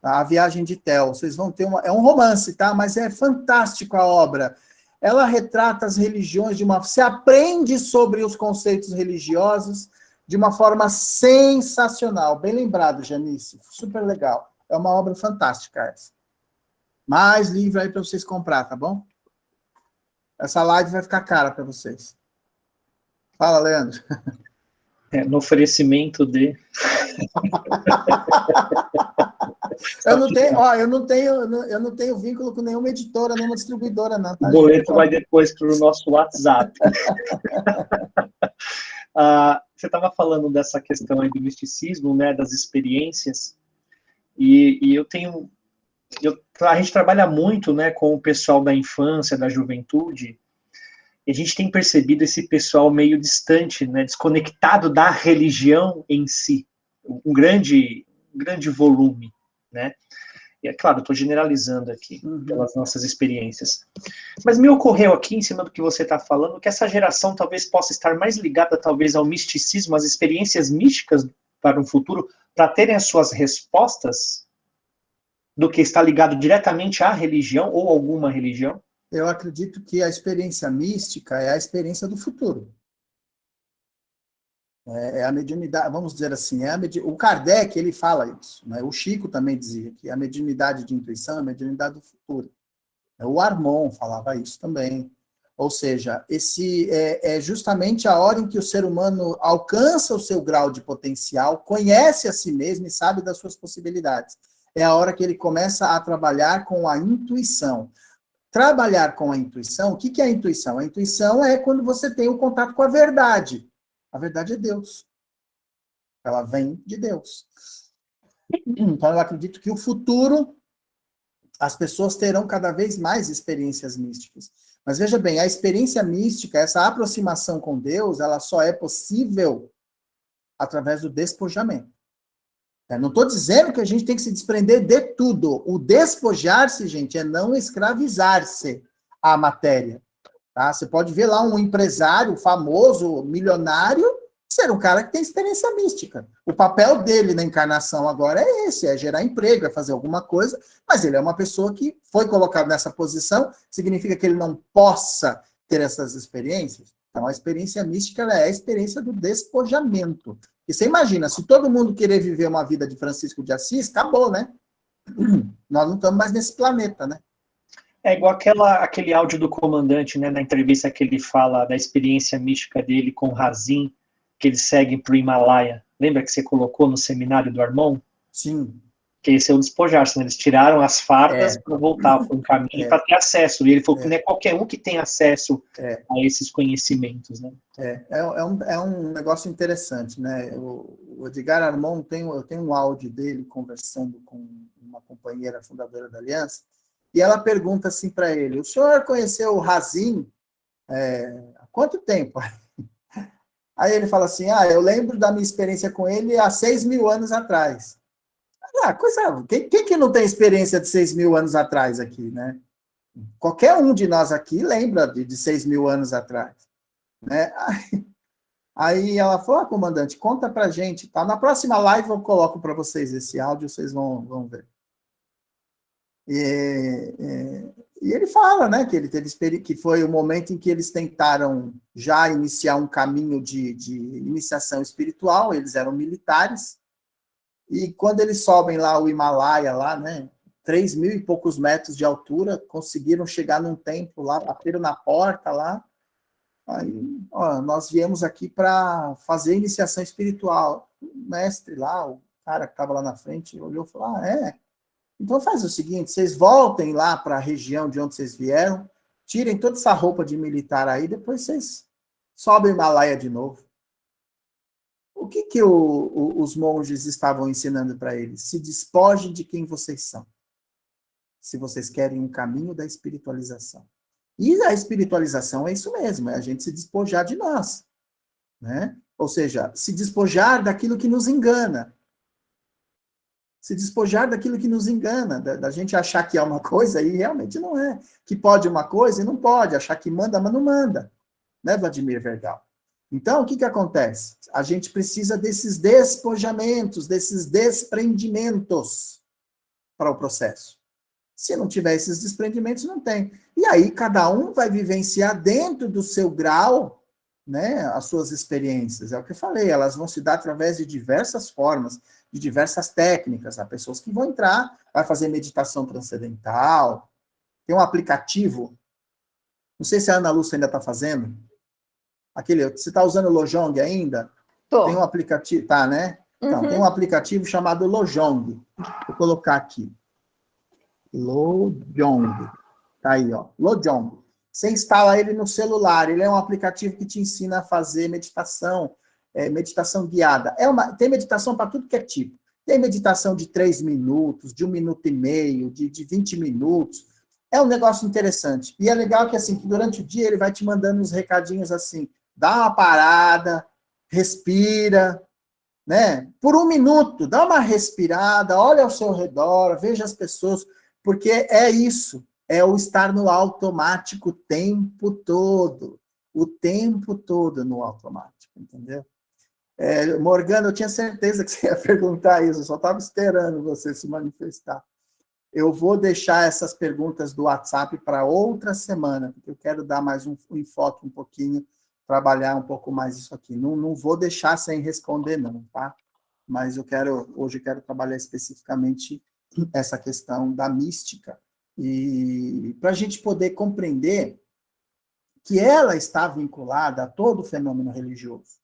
A Viagem de Tel. Vocês vão ter é um romance, tá? Mas é fantástico a obra. Ela retrata as religiões você aprende sobre os conceitos religiosos de uma forma sensacional. Bem lembrado, Janice. Super legal. É uma obra fantástica essa. Mais livro aí para vocês comprar, tá bom? Essa live vai ficar cara para vocês. Fala, Leandro. No oferecimento de... Eu não tenho vínculo com nenhuma editora, nenhuma distribuidora, não. Tá, O boleto vai depois para o nosso WhatsApp. Você estava falando dessa questão aí do misticismo, né, das experiências, e a gente trabalha muito, né, com o pessoal da infância, da juventude, e a gente tem percebido esse pessoal meio distante, né, desconectado da religião em si, um grande volume, né? E é claro, estou generalizando aqui, pelas nossas experiências. Mas me ocorreu aqui, em cima do que você está falando, que essa geração talvez possa estar mais ligada, talvez, ao misticismo, às experiências místicas para um futuro, para terem as suas respostas, do que está ligado diretamente à religião, ou alguma religião? Eu acredito que a experiência mística é a experiência do futuro. É a mediunidade, vamos dizer assim, o Kardec, ele fala isso, né? O Chico também dizia que a mediunidade de intuição é a mediunidade do futuro. O Armon falava isso também. Ou seja, esse é justamente a hora em que o ser humano alcança o seu grau de potencial, conhece a si mesmo e sabe das suas possibilidades. É a hora que ele começa a trabalhar com a intuição. Trabalhar com a intuição, o que é a intuição? A intuição é quando você tem o contato com a verdade. A verdade é Deus. Ela vem de Deus. Então, eu acredito que o futuro, as pessoas terão cada vez mais experiências místicas. Mas veja bem, a experiência mística, essa aproximação com Deus, ela só é possível através do despojamento. Eu não estou dizendo que a gente tem que se desprender de tudo. O despojar-se, gente, é não escravizar-se à matéria. Tá? Você pode ver lá um empresário famoso, milionário, ser um cara que tem experiência mística. O papel dele na encarnação agora é esse, é gerar emprego, é fazer alguma coisa, mas ele é uma pessoa que foi colocado nessa posição, significa que ele não possa ter essas experiências? Então, a experiência mística ela é a experiência do despojamento. E você imagina, se todo mundo querer viver uma vida de Francisco de Assis, acabou, né? Nós não estamos mais nesse planeta, né? É igual aquele áudio do comandante, né, na entrevista que ele fala da experiência mística dele com Razin, que eles seguem para o Himalaia. Lembra que você colocou no seminário do Armon? Sim. Que esse é o despojar-se, né? Eles tiraram as fardas para voltar para um caminho para ter acesso. E ele falou que não é qualquer um que tem acesso a esses conhecimentos, né? É um negócio interessante, né? O Edgar Armon, eu tenho um áudio dele conversando com uma companheira fundadora da Aliança, e ela pergunta assim para ele, o senhor conheceu o Razin há quanto tempo? Aí ele fala assim, eu lembro da minha experiência com ele há 6.000 anos atrás. Quem que não tem experiência de 6.000 anos atrás aqui, né? Qualquer um de nós aqui lembra de 6.000 anos atrás. Né? Aí ela falou, comandante, conta pra gente. Tá? Na próxima live eu coloco para vocês esse áudio, vocês vão ver. E ele fala, né, que ele teve que foi o momento em que eles tentaram já iniciar um caminho de iniciação espiritual, eles eram militares, e quando eles sobem lá o Himalaia, lá, né, 3.000 e poucos metros de altura, conseguiram chegar num templo lá, bateram na porta lá, Aí, ó, nós viemos aqui para fazer iniciação espiritual. O mestre lá, o cara que estava lá na frente, olhou e falou, então faz o seguinte, vocês voltem lá para a região de onde vocês vieram, tirem toda essa roupa de militar aí, depois vocês sobem o Himalaia de novo. O que os monges estavam ensinando para eles? Se despojem de quem vocês são, se vocês querem um caminho da espiritualização. E a espiritualização é isso mesmo, é a gente se despojar de nós, né? Ou seja, se despojar daquilo que nos engana. Se despojar daquilo que nos engana, da gente achar que é uma coisa e realmente não é. Que pode uma coisa e não pode, achar que manda, mas não manda. Né, Vladimir Verdal? Então, o que acontece? A gente precisa desses despojamentos, desses desprendimentos para o processo. Se não tiver esses desprendimentos, não tem. E aí, cada um vai vivenciar dentro do seu grau, né, as suas experiências. É o que eu falei, elas vão se dar através de diversas formas, de diversas técnicas. Há pessoas que vão entrar, vai fazer meditação transcendental. Tem um aplicativo, não sei se a Ana Lúcia ainda está fazendo. Você está usando o Lojong ainda? Tô. Tem um aplicativo, tá, né? Então, tem um aplicativo chamado Lojong. Vou colocar aqui. Lojong. Tá aí, ó. Lojong. Você instala ele no celular. Ele é um aplicativo que te ensina a fazer meditação, meditação guiada. Tem meditação para tudo que é tipo. Tem meditação de 3 minutos, de 1 minuto e meio, de 20 minutos. É um negócio interessante. E é legal que, assim, que durante o dia ele vai te mandando uns recadinhos assim, dá uma parada, respira, né? Por 1 minuto, dá uma respirada, olha ao seu redor, veja as pessoas, porque é isso, é o estar no automático o tempo todo no automático, entendeu? Morgana, eu tinha certeza que você ia perguntar isso, eu só estava esperando você se manifestar. Eu vou deixar essas perguntas do WhatsApp para outra semana, porque eu quero dar mais um enfoque um pouquinho, trabalhar um pouco mais isso aqui. Não vou deixar sem responder, não, tá? Mas hoje eu quero trabalhar especificamente essa questão da mística, e para a gente poder compreender que ela está vinculada a todo o fenômeno religioso.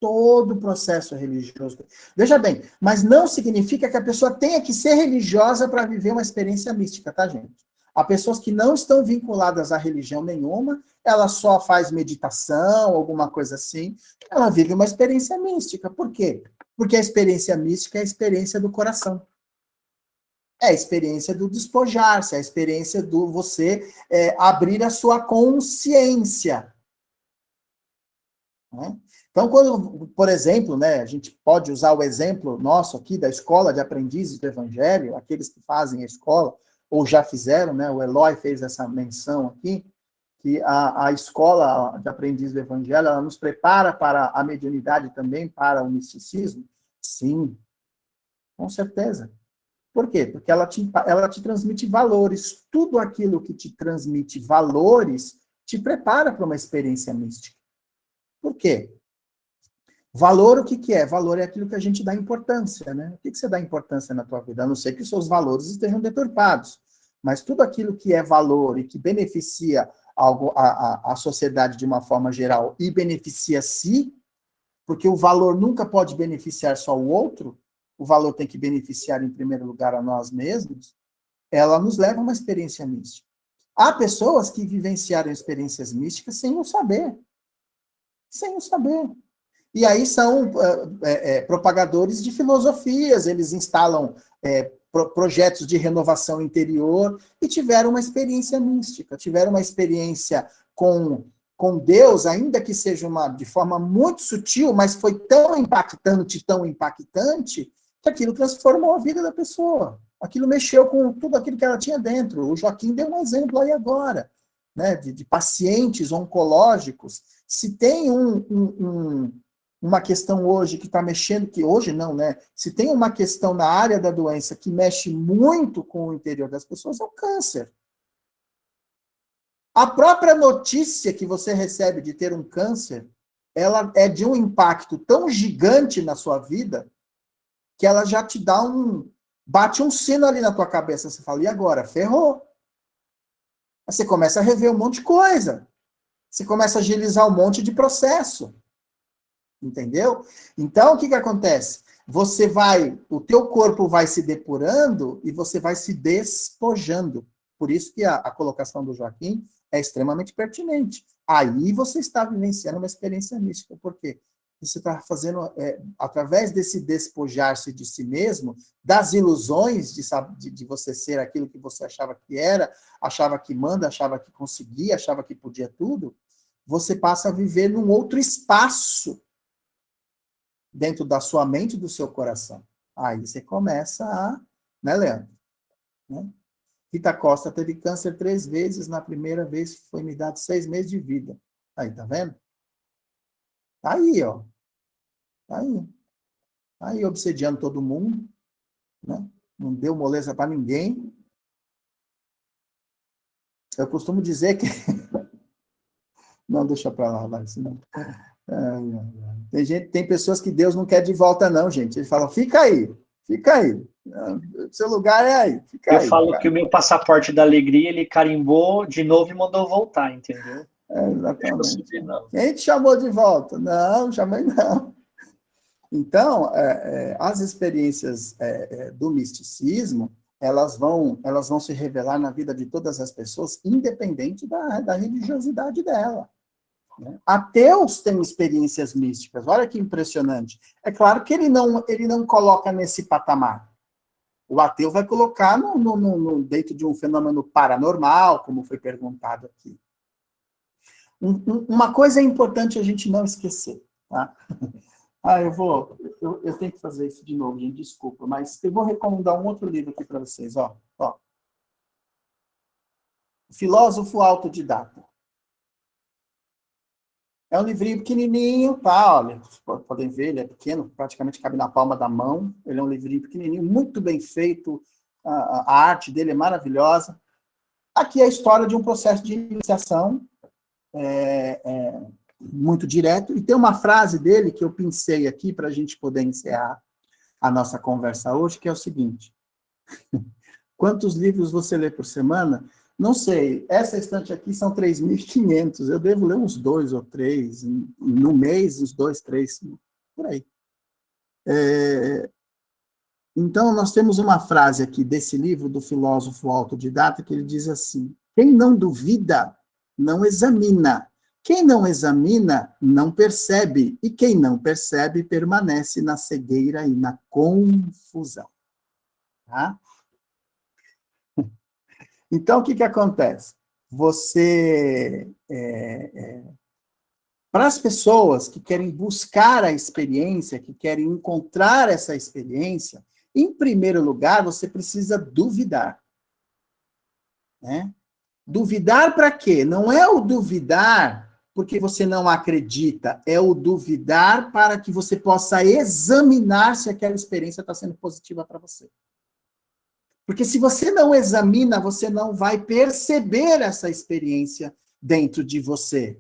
Todo o processo religioso. Veja bem, mas não significa que a pessoa tenha que ser religiosa para viver uma experiência mística, tá, gente? Há pessoas que não estão vinculadas a religião nenhuma, ela só faz meditação, alguma coisa assim, ela vive uma experiência mística. Por quê? Porque a experiência mística é a experiência do coração. É a experiência do despojar-se, é a experiência do você abrir a sua consciência. Né? Então, quando, por exemplo, né, a gente pode usar o exemplo nosso aqui da escola de aprendizes do Evangelho, aqueles que fazem a escola, ou já fizeram, né, o Eloy fez essa menção aqui, que a escola de aprendizes do Evangelho, ela nos prepara para a mediunidade também, para o misticismo? Sim, com certeza. Por quê? Porque ela te transmite valores. Tudo aquilo que te transmite valores te prepara para uma experiência mística. Por quê? Valor, o que é? Valor é aquilo que a gente dá importância, né? O que você dá importância na tua vida? A não ser que os seus valores estejam deturpados. Mas tudo aquilo que é valor e que beneficia a sociedade de uma forma geral e beneficia a si, porque o valor nunca pode beneficiar só o outro, o valor tem que beneficiar em primeiro lugar a nós mesmos, ela nos leva a uma experiência mística. Há pessoas que vivenciaram experiências místicas sem o saber. Sem o saber. E aí são propagadores de filosofias, eles instalam projetos de renovação interior e tiveram uma experiência mística, tiveram uma experiência com Deus, ainda que seja de forma muito sutil, mas foi tão impactante, que aquilo transformou a vida da pessoa. Aquilo mexeu com tudo aquilo que ela tinha dentro. O Joaquim deu um exemplo aí agora, né, de pacientes oncológicos. Se tem uma questão hoje que está mexendo, que hoje não, né? Se tem uma questão na área da doença que mexe muito com o interior das pessoas, é o câncer. A própria notícia que você recebe de ter um câncer, ela é de um impacto tão gigante na sua vida, que ela já te dá bate um sino ali na tua cabeça. Você fala, e agora? Ferrou. Aí você começa a rever um monte de coisa. você começa a agilizar um monte de processo. Entendeu? Então, o que acontece? O teu corpo vai se depurando e você vai se despojando. Por isso que a colocação do Joaquim é extremamente pertinente. Aí você está vivenciando uma experiência mística. Por quê? Você está fazendo, através desse despojar-se de si mesmo, das ilusões de você ser aquilo que você achava que era, achava que manda, achava que conseguia, achava que podia tudo, você passa a viver num outro espaço dentro da sua mente e do seu coração. Aí você começa a... Né, Leandro? Né? Rita Costa teve câncer 3 vezes, na primeira vez foi me dado 6 meses de vida. Aí, tá vendo? Tá aí, ó. Tá aí. Tá aí, obsediando todo mundo, né? Não deu moleza para ninguém. Eu costumo dizer que... Não, deixa para lá, vai, senão... Tem pessoas que Deus não quer de volta, não, gente. Ele fala, fica aí. Seu lugar é aí. Eu falo que o meu passaporte da alegria, ele carimbou de novo e mandou voltar, entendeu? Exatamente. Quem te chamou de volta? Não chamei não. Então, as experiências do misticismo, elas vão se revelar na vida de todas as pessoas, independente da religiosidade dela. Né? Ateus têm experiências místicas, olha que impressionante. É claro que ele não coloca nesse patamar. O ateu vai colocar dentro de um fenômeno paranormal, como foi perguntado aqui. Uma coisa é importante a gente não esquecer. Tá? Eu tenho que fazer isso de novo, gente, desculpa, mas eu vou recomendar um outro livro aqui para vocês. Ó. Filósofo Autodidata. É um livrinho pequenininho, tá? Olha, podem ver, ele é pequeno, praticamente cabe na palma da mão. Ele é um livrinho pequenininho, muito bem feito, a arte dele é maravilhosa. Aqui é a história de um processo de iniciação muito direto. E tem uma frase dele que eu pensei aqui para a gente poder encerrar a nossa conversa hoje, que é o seguinte. Quantos livros você lê por semana? Não sei, essa estante aqui são 3.500, eu devo ler uns 2 ou 3, no mês, uns 2, 3, por aí. Então, nós temos uma frase aqui desse livro do filósofo autodidata, que ele diz assim, quem não duvida, não examina. Quem não examina, não percebe. E quem não percebe, permanece na cegueira e na confusão. Tá? Então, o que acontece? Para as pessoas que querem buscar a experiência, que querem encontrar essa experiência, em primeiro lugar, você precisa duvidar. Né? Duvidar para quê? Não é o duvidar porque você não acredita, é o duvidar para que você possa examinar se aquela experiência está sendo positiva para você. Porque se você não examina, você não vai perceber essa experiência dentro de você.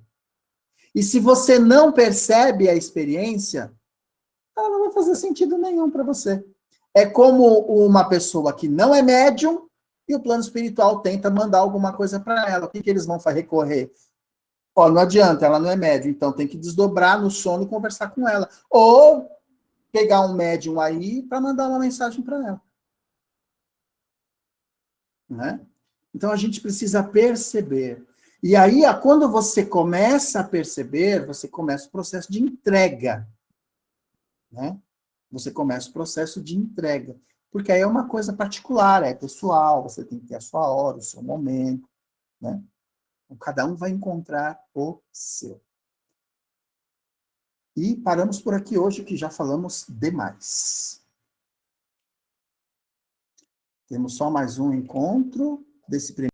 E se você não percebe a experiência, ela não vai fazer sentido nenhum para você. É como uma pessoa que não é médium e o plano espiritual tenta mandar alguma coisa para ela. O que eles vão recorrer? Não adianta, ela não é médium, então tem que desdobrar no sono e conversar com ela. Ou pegar um médium aí para mandar uma mensagem para ela. Né? Então, a gente precisa perceber. E aí, quando você começa a perceber, você começa o processo de entrega. Né? Você começa o processo de entrega. Porque aí é uma coisa particular, é pessoal, você tem que ter a sua hora, o seu momento. Né? Então, cada um vai encontrar o seu. E paramos por aqui hoje, que já falamos demais. Temos só mais um encontro desse primeiro.